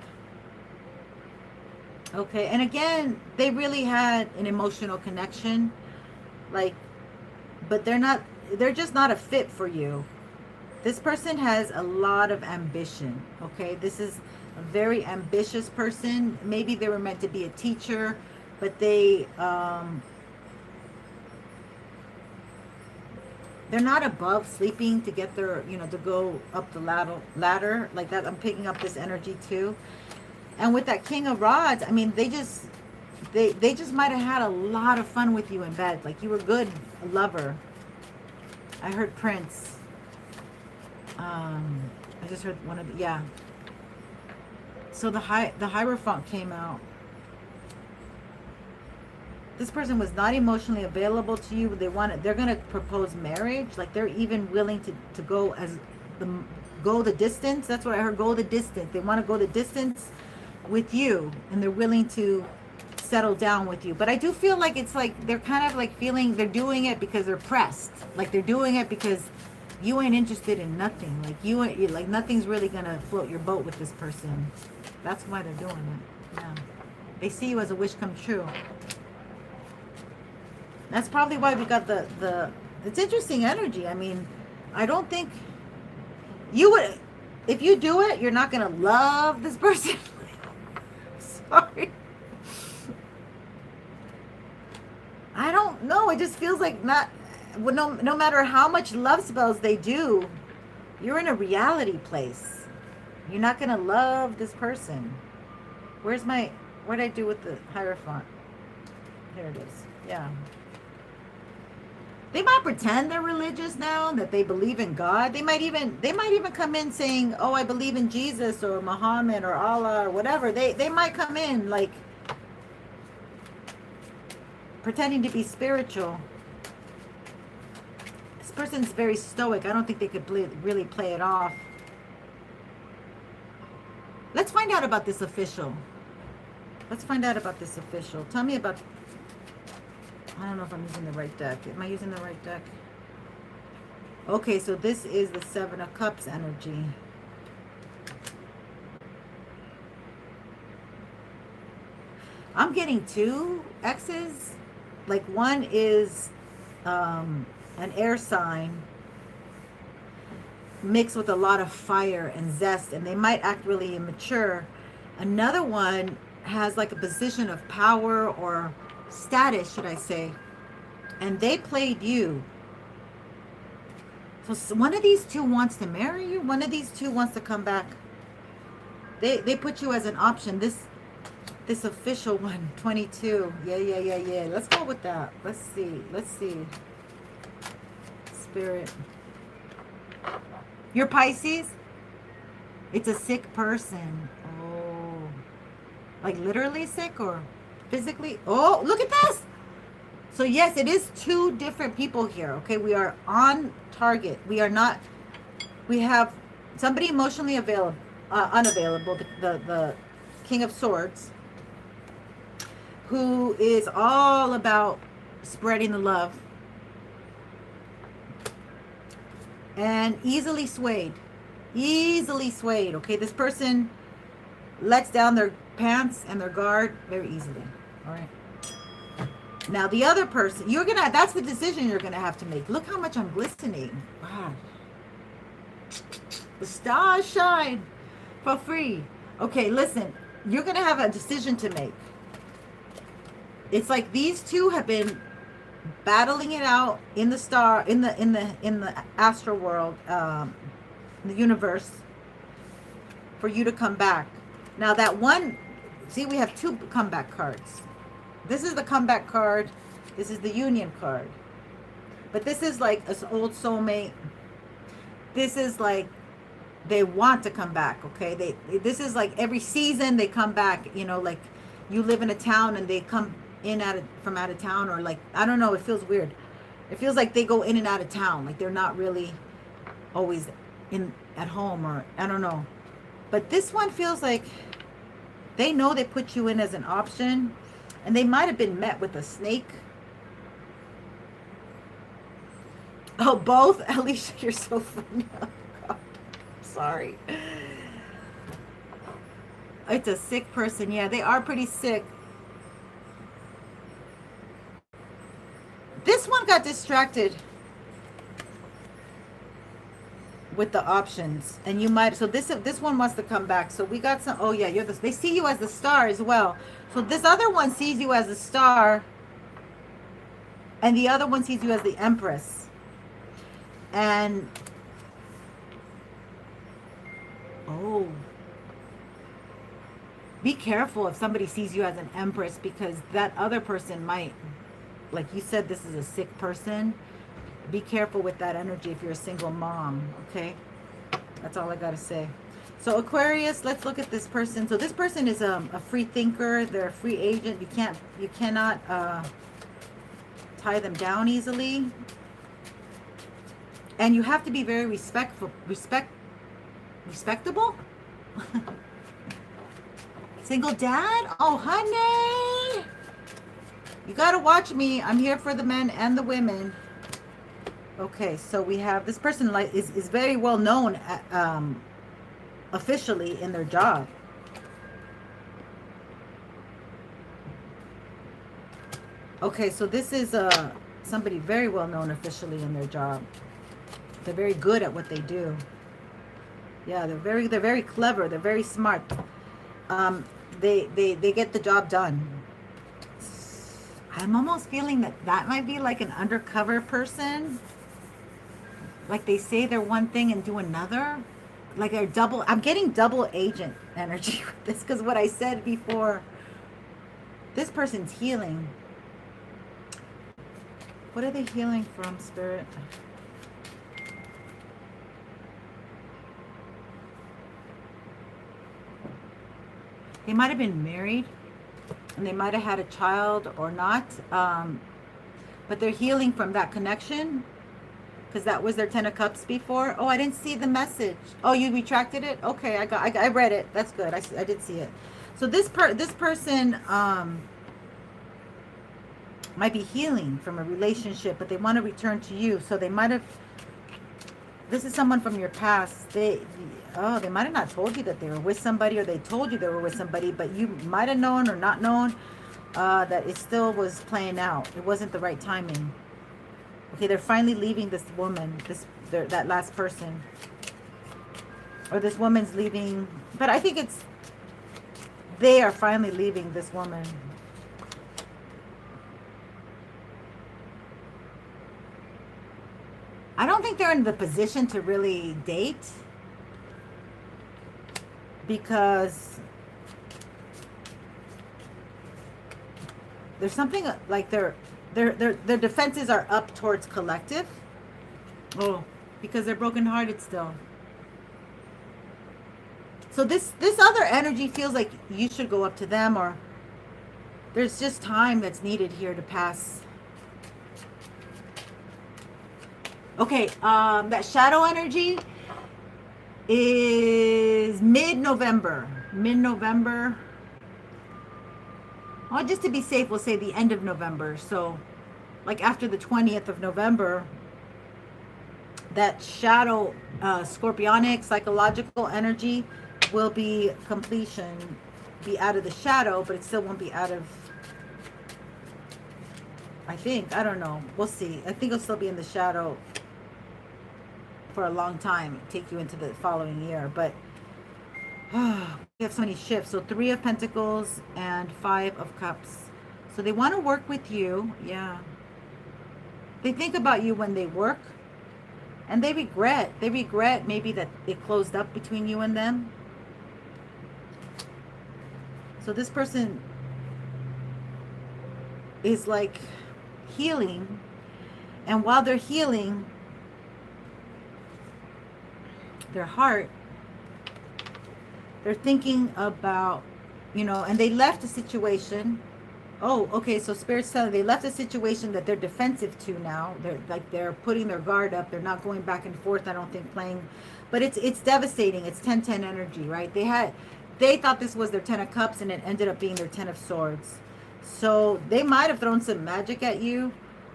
Okay, and again, they really had an emotional connection. Like, but they're just not a fit for you. This person has a lot of ambition. Okay, this is a very ambitious person. Maybe they were meant to be a teacher, but they're not above sleeping to get their, to go up the ladder like that. I'm picking up this energy too. And with that King of Rods, I mean, they just might have had a lot of fun with you in bed. Like, you were good lover. I heard Prince. I just heard one of the, yeah. So the Hierophant came out. This person was not emotionally available to you. They're going to propose marriage. Like, they're even willing to go the distance. That's what I heard, go the distance. They want to go the distance with you, and they're willing to settle down with you. But I do feel like it's like they're kind of like feeling they're doing it because they're pressed. Like, they're doing it because you ain't interested in nothing. Like, you ain't, like, nothing's really going to float your boat with this person. That's why they're doing it. Yeah. They see you as a wish come true. That's probably why we got the it's interesting energy. I mean, I don't think you would, if you do it, you're not gonna love this person. Sorry. I don't know. It just feels like not, well, no matter how much love spells they do, you're in a reality place. You're not gonna love this person. What'd I do with the Hierophant? Here it is. Yeah. They might pretend they're religious now, that they believe in God. They might even come in saying, "Oh, I believe in Jesus or Muhammad or Allah or whatever." They might come in like pretending to be spiritual. This person's very stoic. I don't think they could really play it off. Let's find out about this official. Tell me about... I don't know if I'm using the right deck. Am I using the right deck? Okay, so this is the Seven of Cups energy. I'm getting two X's. Like, one is an air sign mixed with a lot of fire and zest, and they might act really immature. Another one has like a position of power or status, should I say, and they played you. So one of these two wants to marry you, one of these two wants to come back. They put you as an option. This official one, 22. Yeah. Let's go with that. Let's see. Spirit. You're Pisces? It's a sick person. Oh. Like literally sick or physically? Oh, look at this. So yes, it is two different people here. Okay, we are on target. We are not... We have somebody emotionally unavailable, the King of Swords, who is all about spreading the love. And easily swayed. Okay, this person lets down their pants and their guard very easily. All right. Now the other person, that's the decision you're gonna have to make. Look how much I'm glistening. Wow. The stars shine for free. Okay, listen, you're gonna have a decision to make. It's like these two have been battling it out in the astral world, in the universe, for you to come back. Now that one, see, we have two comeback cards. This is the comeback card. This is the union card. But this is like an old soulmate. This is like they want to come back, okay? This is like every season they come back, like you live in a town and they come in from out of town, or like, I don't know, it feels weird. It feels like they go in and out of town, like they're not really always at home, or I don't know. But this one feels like They know they put you in as an option, and they might have been met with a snake. Oh, both? Alicia, you're so funny. Oh, God. Sorry. It's a sick person. Yeah, they are pretty sick. This one got distracted with the options, and you might, so this one wants to come back. So we got some, oh yeah, you're this, they see you as the star as well. So this other one sees you as the star, and the other one sees you as the Empress. And oh, be careful if somebody sees you as an Empress, because that other person might, like you said, this is a sick person. Be careful with that energy if you're a single mom, okay? That's all I got to say. So Aquarius, let's look at this person. So this person is a free thinker. They're a free agent. You cannot tie them down easily. And you have to be very respectable. Single dad? Oh, honey. You got to watch me. I'm here for the men and the women. Okay, so we have this person is very well known officially in their job. Okay, so this is somebody very well known officially in their job. They're very good at what they do. Yeah, they're very clever. They're very smart. They get the job done. I'm almost feeling that might be like an undercover person. Like they say they're one thing and do another. Like they're double. I'm getting double agent energy with this, because what I said before, this person's healing. What are they healing from, Spirit? They might have been married, and they might have had a child or not. But they're healing from that connection, because that was their 10 of Cups before. Oh, I didn't see the message. Oh, you retracted it? Okay, I read it. That's good. I did see it. So this person might be healing from a relationship, but they want to return to you. So they might have, this is someone from your past. They might have not told you that they were with somebody, or they told you they were with somebody, but you might have known or not known that it still was playing out. It wasn't the right timing. Okay, they're finally leaving this woman, that last person. Or this woman's leaving, but I think they are finally leaving this woman. I don't think they're in the position to really date, because there's something like their defenses are up towards collective. Oh, because they're brokenhearted still. So this other energy feels like you should go up to them, or there's just time that's needed here to pass. Okay, that shadow energy is mid-November. Well, just to be safe, we'll say the end of November. So, like after the 20th of November, that shadow, scorpionic, psychological energy will be completion, be out of the shadow, but it still won't be out of, I think, I don't know. We'll see. I think it'll still be in the shadow for a long time, take you into the following year. But we have so many shifts. So 3 of Pentacles and 5 of Cups. So they want to work with you. Yeah. They think about you when they work, and they regret maybe that it closed up between you and them. So this person is like healing, and while they're healing their heart, they're thinking about, and they left a situation. Oh, okay, so Spirit's telling they left a situation that they're defensive to now. They're putting their guard up. They're not going back and forth, I don't think, playing. But it's devastating. It's 10-10 energy, right? They thought this was their 10 of cups and it ended up being their 10 of swords. So they might have thrown some magic at you,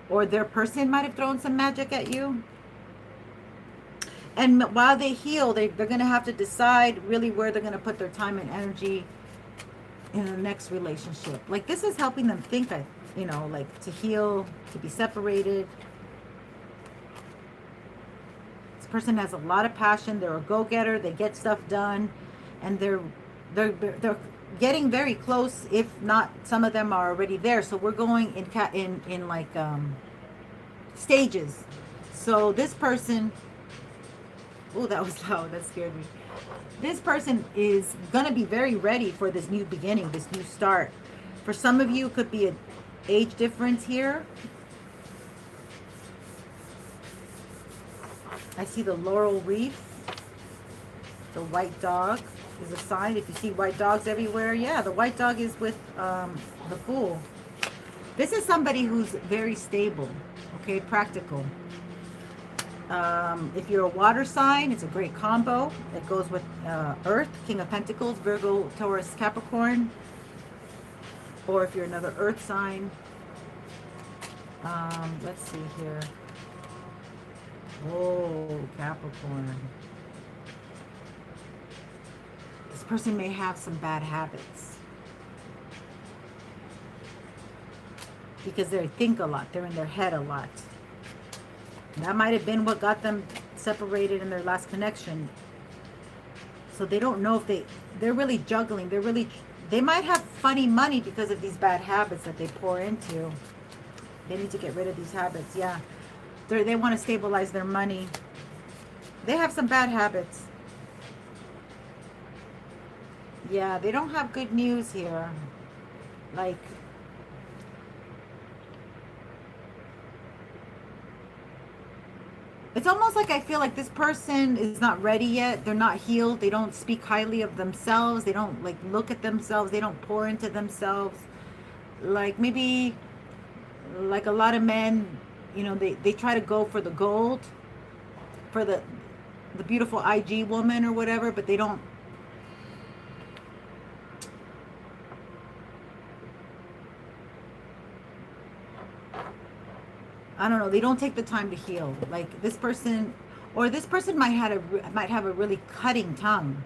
or their person might have thrown some magic at you. And while they heal, they're going to have to decide really where they're going to put their time and energy in the next relationship. Like, this is helping them think, you know, like, to heal, to be separated. This person has a lot of passion. They're a go-getter. They get stuff done, and they're getting very close. If not, some of them are already there. So we're going in like stages. So this person, oh, that was loud. That scared me. This person is going to be very ready for this new beginning, this new start. For some of you, it could be an age difference here. I see the laurel wreath. The white dog is a sign. If you see white dogs everywhere, yeah, the white dog is with the Fool. This is somebody who's very stable, okay, practical. If you're a water sign, it's a great combo. It goes with Earth, King of Pentacles, Virgo, Taurus, Capricorn. Or if you're another Earth sign, let's see here. Oh, Capricorn. This person may have some bad habits because they think a lot. They're in their head a lot. That might have been what got them separated in their last connection. So they don't know if they're really juggling. They might have funny money because of these bad habits that they pour into. They need to get rid of these habits. Yeah. They want to stabilize their money. They have some bad habits. Yeah, they don't have good news here. Like, it's almost like I feel like this person is not ready yet. They're not healed. They don't speak highly of themselves. They don't like look at themselves. They don't pour into themselves. Like, maybe like a lot of men, you know, they try to go for the gold, for the beautiful IG woman or whatever, but they don't. I don't know. They don't take the time to heal. Like, this person, or this person might have a really cutting tongue.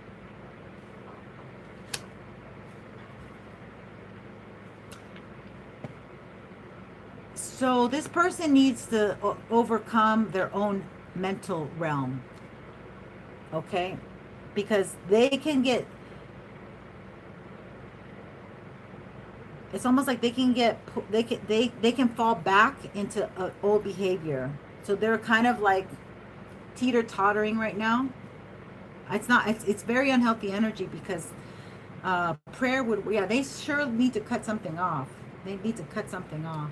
So this person needs to overcome their own mental realm. Okay? Because they can get, it's almost like they can fall back into old behavior. So they're kind of like teeter-tottering right now. It's very unhealthy energy, because prayer would, yeah, they sure need to cut something off. They need to cut something off.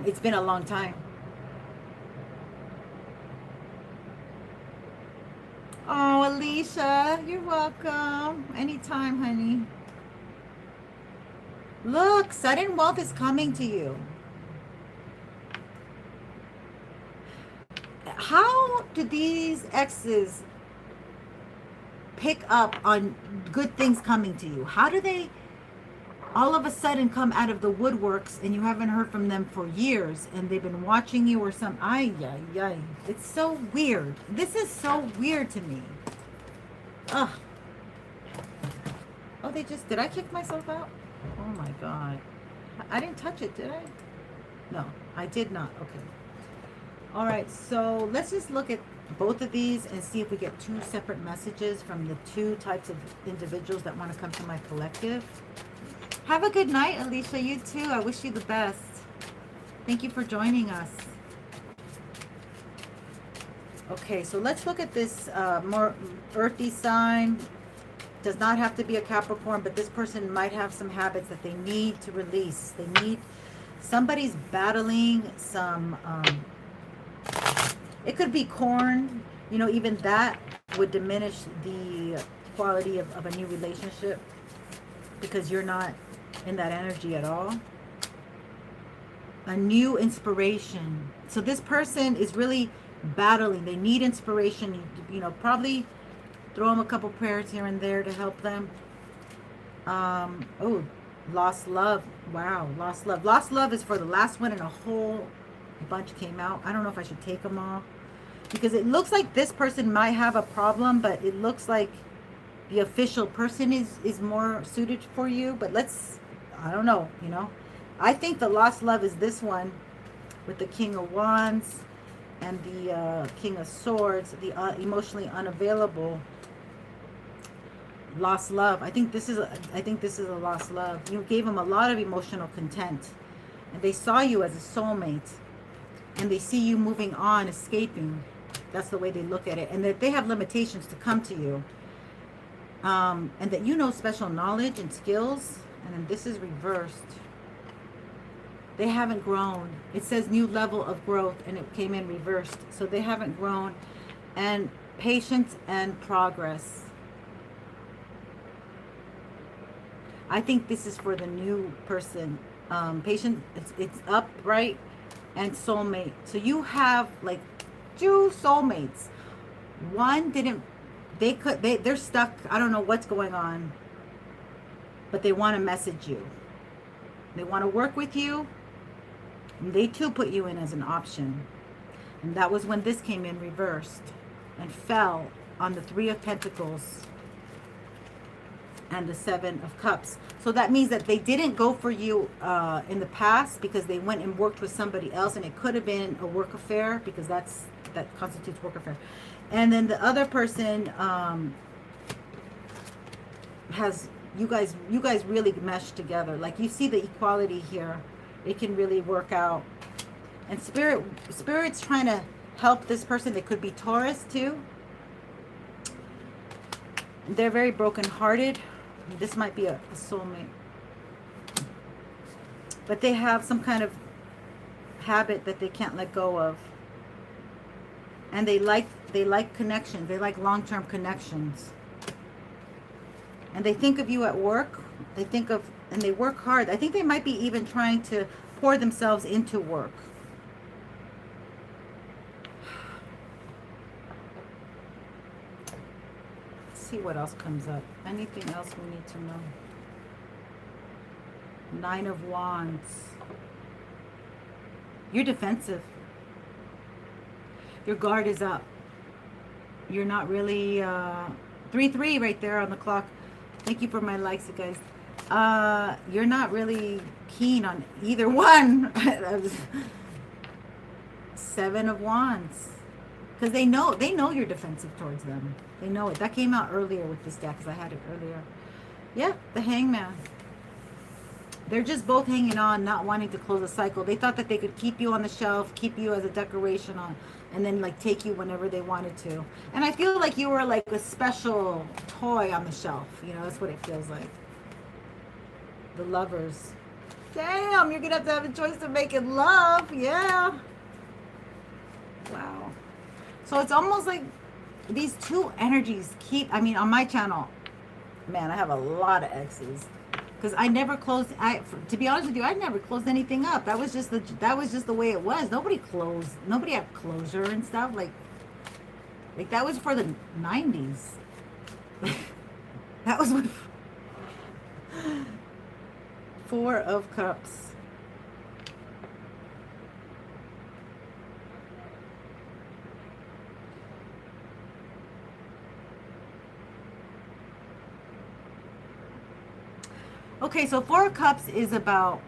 It's been a long time. Oh, Alicia, you're welcome. Anytime, honey. Look, sudden wealth is coming to you. How do these exes pick up on good things coming to you? How do they all of a sudden come out of the woodworks and you haven't heard from them for years, and they've been watching you or some, it's so weird. This is so weird to me. Ugh. Oh, did I kick myself out? Oh my God. I didn't touch it, did I? No, I did not. Okay. All right, so let's just look at both of these and see if we get two separate messages from the two types of individuals that want to come to my collective. Have a good night, Alicia. You too. I wish you the best. Thank you for joining us. Okay, so let's look at this more earthy sign. Does not have to be a Capricorn, but this person might have some habits that they need to release. Somebody's battling some, it could be corn. You know, even that would diminish the quality of a new relationship, because you're not in that energy at all. A new inspiration. So this person is really battling. They need inspiration. You know, probably Throw them a couple prayers here and there to help them. Oh, lost love. Wow, lost love. Lost love is for the last one, and a whole bunch came out. I don't know if I should take them all, because it looks like this person might have a problem, but it looks like the official person is more suited for you. But let's, I don't know, you know. I think the lost love is this one with the King of Wands and the King of Swords, the emotionally unavailable. Lost love. I think this is a lost love. You gave them a lot of emotional content, and they saw you as a soulmate, and they see you moving on, escaping. That's the way they look at it, and that they have limitations to come to you, and that you know special knowledge and skills. And then this is reversed. They haven't grown. It says new level of growth, and it came in reversed. So they haven't grown, and patience and progress. I think this is for the new person. Patient, it's upright, and soulmate. So you have like 2 soulmates. One didn't, they're stuck. I don't know what's going on, but they want to message you. They want to work with you. And they too put you in as an option. And that was when this came in reversed and fell on the 3 of Pentacles and the 7 of Cups. So that means that they didn't go for you in the past, because they went and worked with somebody else, and it could have been a work affair, because that constitutes work affair. And then the other person has, you guys really meshed together. Like, you see the equality here. It can really work out. And spirit's trying to help this person. They could be Taurus too. They're very broken-hearted. This might be a soulmate. But they have some kind of habit that they can't let go of. And they like connections. They like long-term connections. And they think of you at work. And they work hard. I think they might be even trying to pour themselves into work. See what else comes up. Anything else we need to know? 9 of Wands. You're defensive. Your guard is up. You're not really 3-3 right there on the clock. Thank you for my likes, you guys. You're not really keen on either one. 7 of Wands. Because they know you're defensive towards them. They know it. That came out earlier with this deck, because I had it earlier. Yeah, the Hangman. They're just both hanging on, not wanting to close a cycle. They thought that they could keep you on the shelf, keep you as a decoration on, and then like take you whenever they wanted to. And I feel like you were like a special toy on the shelf. You know, that's what it feels like. The Lovers. Damn, you're going to have a choice of making love. Yeah. Wow. So it's almost like these 2 energies keep, I mean, on my channel, man, I have a lot of exes, because I never closed, to be honest with you, I never closed anything up. That was just the way it was. Nobody had closure and stuff. Like that was for the 90s. That was what 4 of Cups. Okay, so 4 of Cups is about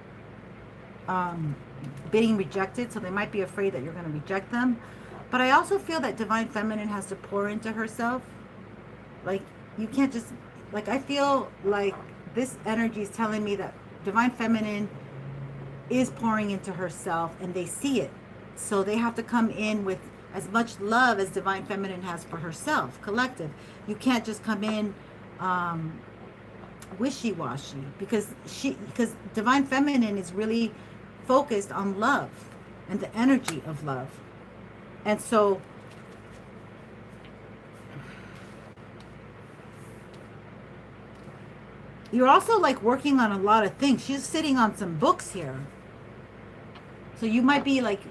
being rejected. So they might be afraid that you're going to reject them. But I also feel that Divine Feminine has to pour into herself. Like, you can't just, like, I feel like this energy is telling me that Divine Feminine is pouring into herself, and they see it. So they have to come in with as much love as Divine Feminine has for herself, collective. You can't just come in wishy-washy, because Divine Feminine is really focused on love and the energy of love. And so you're also like working on a lot of things. She's sitting on some books here. So you might be like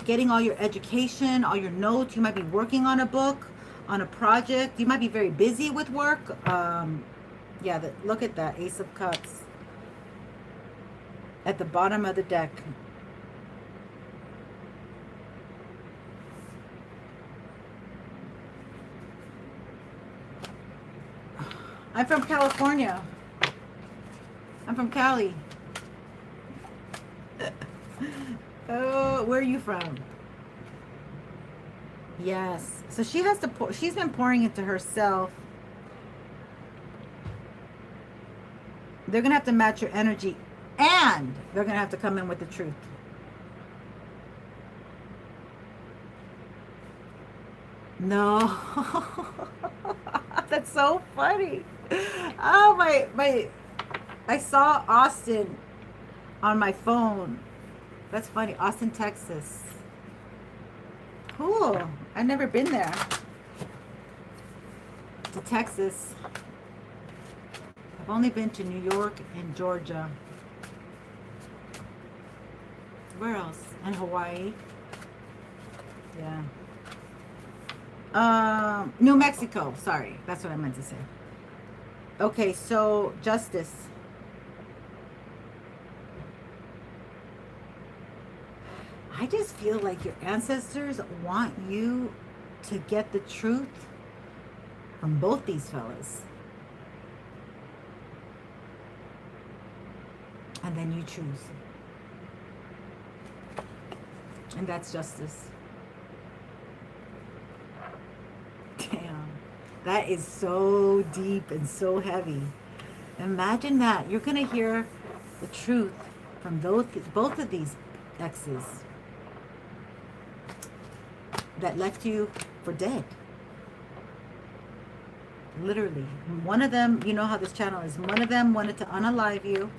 getting all your education, all your notes. You might be working on a book, on a project. You might be very busy with work. Yeah, look at that, Ace of Cups at the bottom of the deck. I'm from California. I'm from Cali. Oh, where are you from? Yes. So she has to pour, she's been pouring into herself. They're going to have to match your energy, and they're going to have to come in with the truth. No. That's so funny. Oh, I saw Austin on my phone. That's funny. Austin, Texas. Cool. I've never been there. To Texas. I've only been to New York and Georgia. Where else? And Hawaii. Yeah. New Mexico. Sorry. That's what I meant to say. Okay, so justice. I just feel like your ancestors want you to get the truth from both these fellas. And then you choose. And that's justice. Damn. That is so deep and so heavy. Imagine that. You're going to hear the truth from both of these exes that left you for dead. Literally. One of them, you know how this channel is, one of them wanted to unalive you.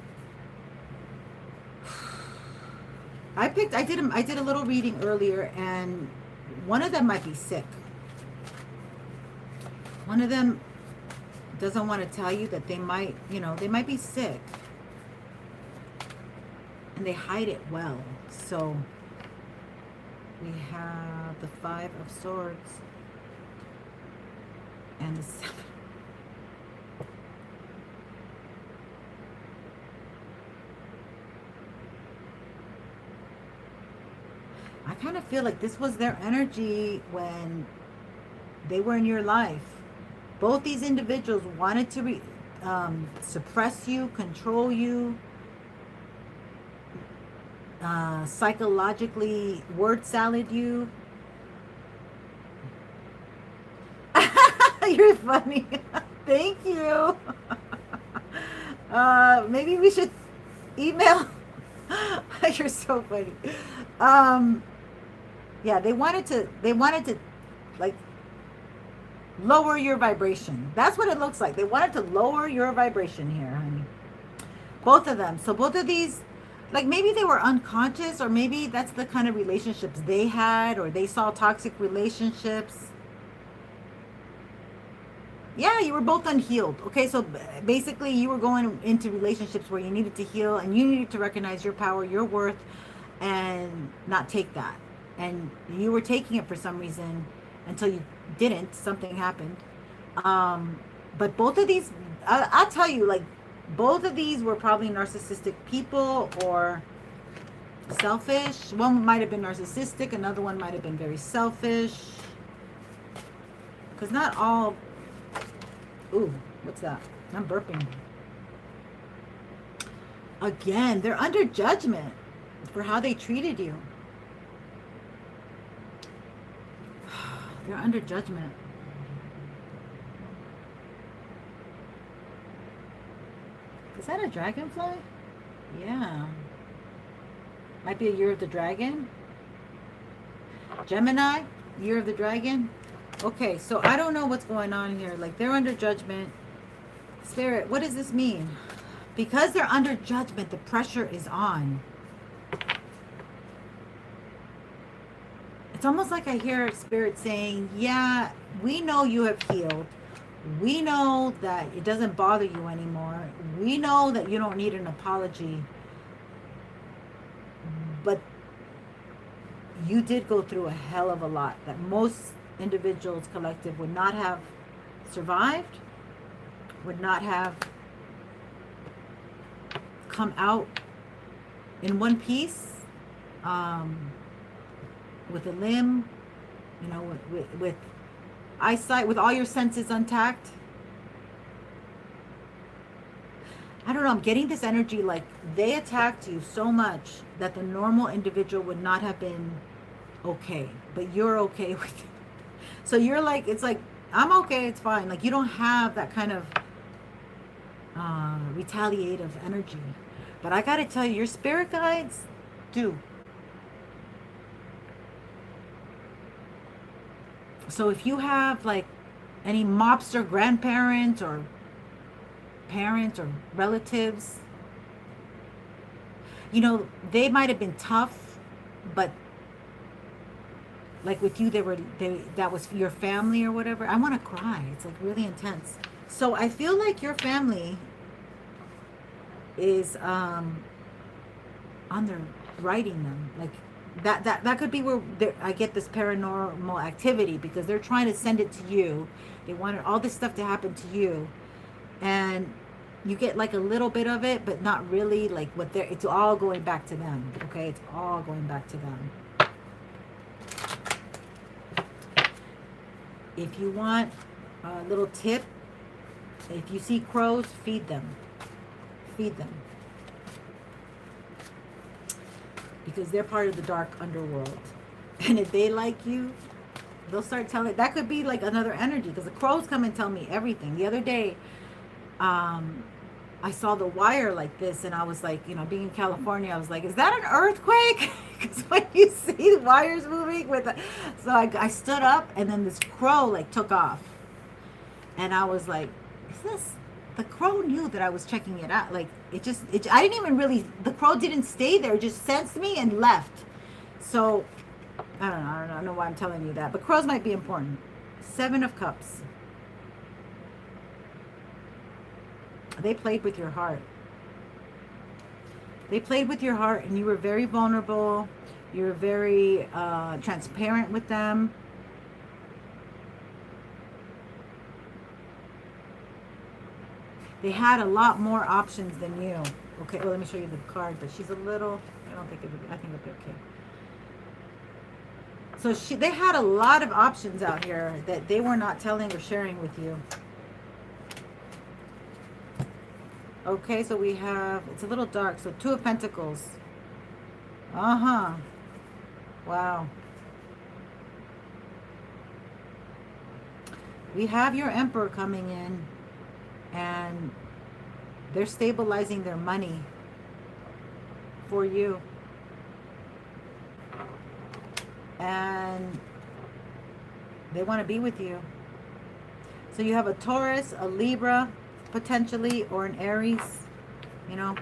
I did a little reading earlier, and one of them might be sick. One of them doesn't want to tell you that they might, they might be sick. And they hide it well. So we have the 5 of Swords and the 7. I kind of feel like this was their energy when they were in your life. Both these individuals wanted to suppress you, control you, psychologically word salad you. You're funny. Thank you. Maybe we should email. You're so funny. Yeah, they wanted to like lower your vibration. That's what it looks like. They wanted to lower your vibration here, honey. Both of them. So both of these, like, maybe they were unconscious, or maybe that's the kind of relationships they had, or they saw toxic relationships. Yeah, you were both unhealed. Okay, so basically you were going into relationships where you needed to heal, and you needed to recognize your power, your worth, and not take that. And you were taking it for some reason until you didn't. Something happened. But both of these, I'll tell you, like, both of these were probably narcissistic people or selfish. One might have been narcissistic. Another one might have been very selfish. Because not all... Ooh, what's that? I'm burping. Again, they're under judgment for how they treated you. They're under judgment. Is that a dragonfly? Yeah. Might be a year of the dragon. Gemini, year of the dragon. Okay, so I don't know what's going on here. Like, they're under judgment. Spirit, what does this mean? Because they're under judgment, the pressure is on. It's almost like I hear Spirit saying, yeah, we know you have healed. We know that it doesn't bother you anymore. We know that you don't need an apology. But you did go through a hell of a lot that most individuals, collective, would not have survived, would not have come out in one piece, with a limb, you know, with eyesight, with all your senses intact. I don't know, I'm getting this energy like they attacked you so much that the normal individual would not have been okay, but you're okay with it. So you're like, it's like, I'm okay, it's fine. Like you don't have that kind of retaliative energy. But I gotta tell you, your spirit guides do. So if you have like any mobster grandparents or parents or relatives, you know, they might have been tough, but like with you, that was your family or whatever. I want to cry. It's like really intense. So I feel like your family is on their writing them, like that could be where I get this paranormal activity, because they're trying to send it to you. They wanted all this stuff to happen to you, and you get like a little bit of it, but not really. Like what they're, it's all going back to them. Okay, it's all going back to them. If you want a little tip, if you see crows, feed them. Feed them. Because they're part of the dark underworld. And if they like you, they'll start telling. That could be like another energy, because the crows come and tell me everything. The other day, I saw the wire like this, and I was like, you know, being in California, I was like, is that an earthquake? Because when you see the wires moving with the, so I stood up, and then this crow like took off, and I was like, is this, the crow knew that I was checking it out. Like I didn't even really, the crow didn't stay there, it just sensed me and left. So I don't know why I'm telling you that, but crows might be important. 7 of Cups. They played with your heart. They played with your heart, and you were very vulnerable. You were very transparent with them. They had a lot more options than you. Okay, well, let me show you the card, but she's a little, I don't think I think it'll be okay. So they had a lot of options out here that they were not telling or sharing with you. Okay, so we have, it's a little dark, so 2 of Pentacles. Uh-huh. Wow. We have your Emperor coming in, and they're stabilizing their money for you. And they want to be with you. So you have a Taurus, a Libra, potentially, or an Aries, you know.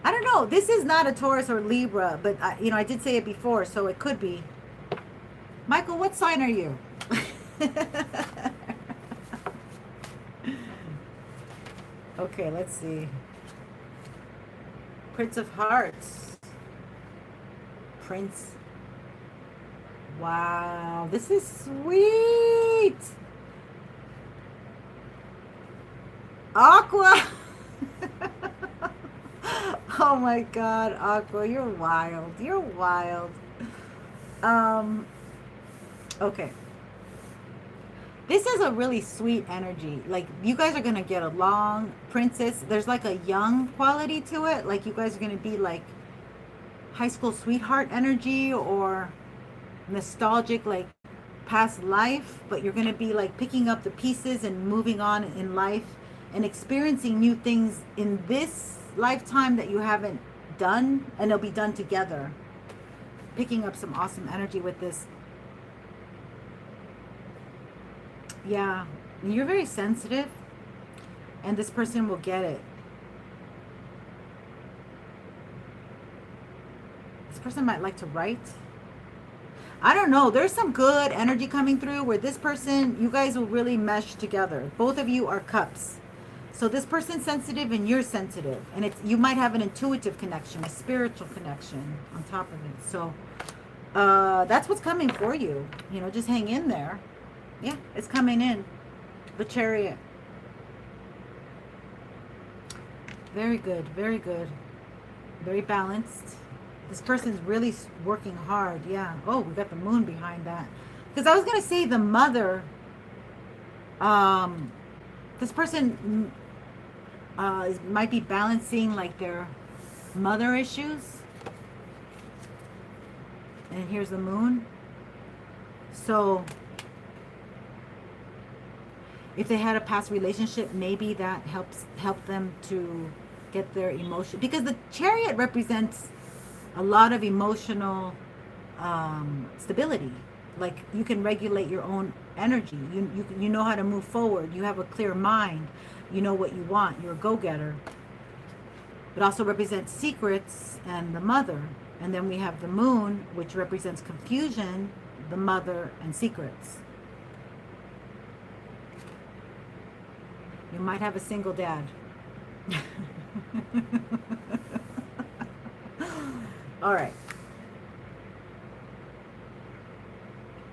I don't know. This is not a Taurus or Libra, but you know, I did say it before, so it could be. Michael, what sign are you? Okay, let's see. Prince of Hearts. Prince. Wow, this is sweet. Aqua. Oh my God, Aqua, you're wild. You're wild. Okay. This is a really sweet energy. Like, you guys are going to get along. Princess, there's like a young quality to it. Like, you guys are going to be like high school sweetheart energy, or nostalgic, like past life. But you're going to be like picking up the pieces and moving on in life and experiencing new things in this lifetime that you haven't done, and they'll be done together. Picking up some awesome energy with this. Yeah, you're very sensitive, and this person will get it. This person might like to write. I don't know. There's some good energy coming through where this person, you guys will really mesh together. Both of you are Cups. So this person's sensitive and you're sensitive. And you might have an intuitive connection, a spiritual connection on top of it. So That's what's coming for you. You know, just hang in there. Yeah, it's coming in. The Chariot. Very good, very good. Very balanced. This person's really working hard. Yeah. Oh, we got the moon behind that. Because I was going to say the mother, this person might be balancing like their mother issues. And here's the moon. So if they had a past relationship, maybe that help them to get their emotion, because the Chariot represents a lot of emotional stability. Like you can regulate your own energy. You know how to move forward. You have a clear mind. You know what you want. You're a go-getter. It also represents secrets and the mother. And then we have the moon, which represents confusion, the mother, and secrets. You might have a single dad. All right.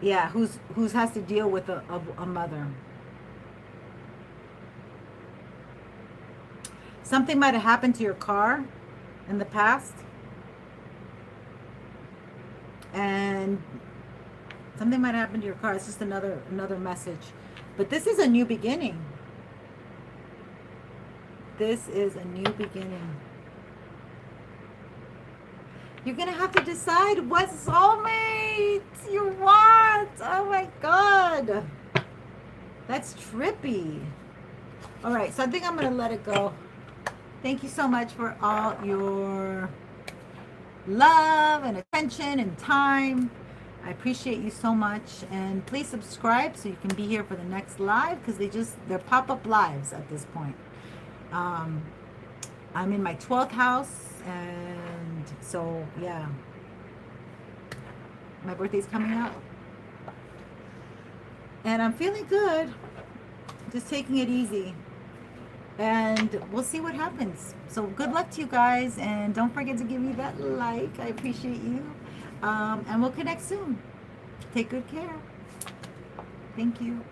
Yeah, who's has to deal with a mother. Something might have happened to your car in the past. And something might happen to your car. It's just another message. But this is a new beginning. This is a new beginning. You're going to have to decide what soulmate you want. Oh my God. That's trippy. All right, so I think I'm going to let it go. Thank you so much for all your love and attention and time. I appreciate you so much. And please subscribe so you can be here for the next live, because they're pop-up lives at this point. I'm in my 12th house, and so yeah, my birthday's coming up and I'm feeling good, just taking it easy, and we'll see what happens. So good luck to you guys, and don't forget to give me that like. I appreciate you, and we'll connect soon. Take good care. Thank you.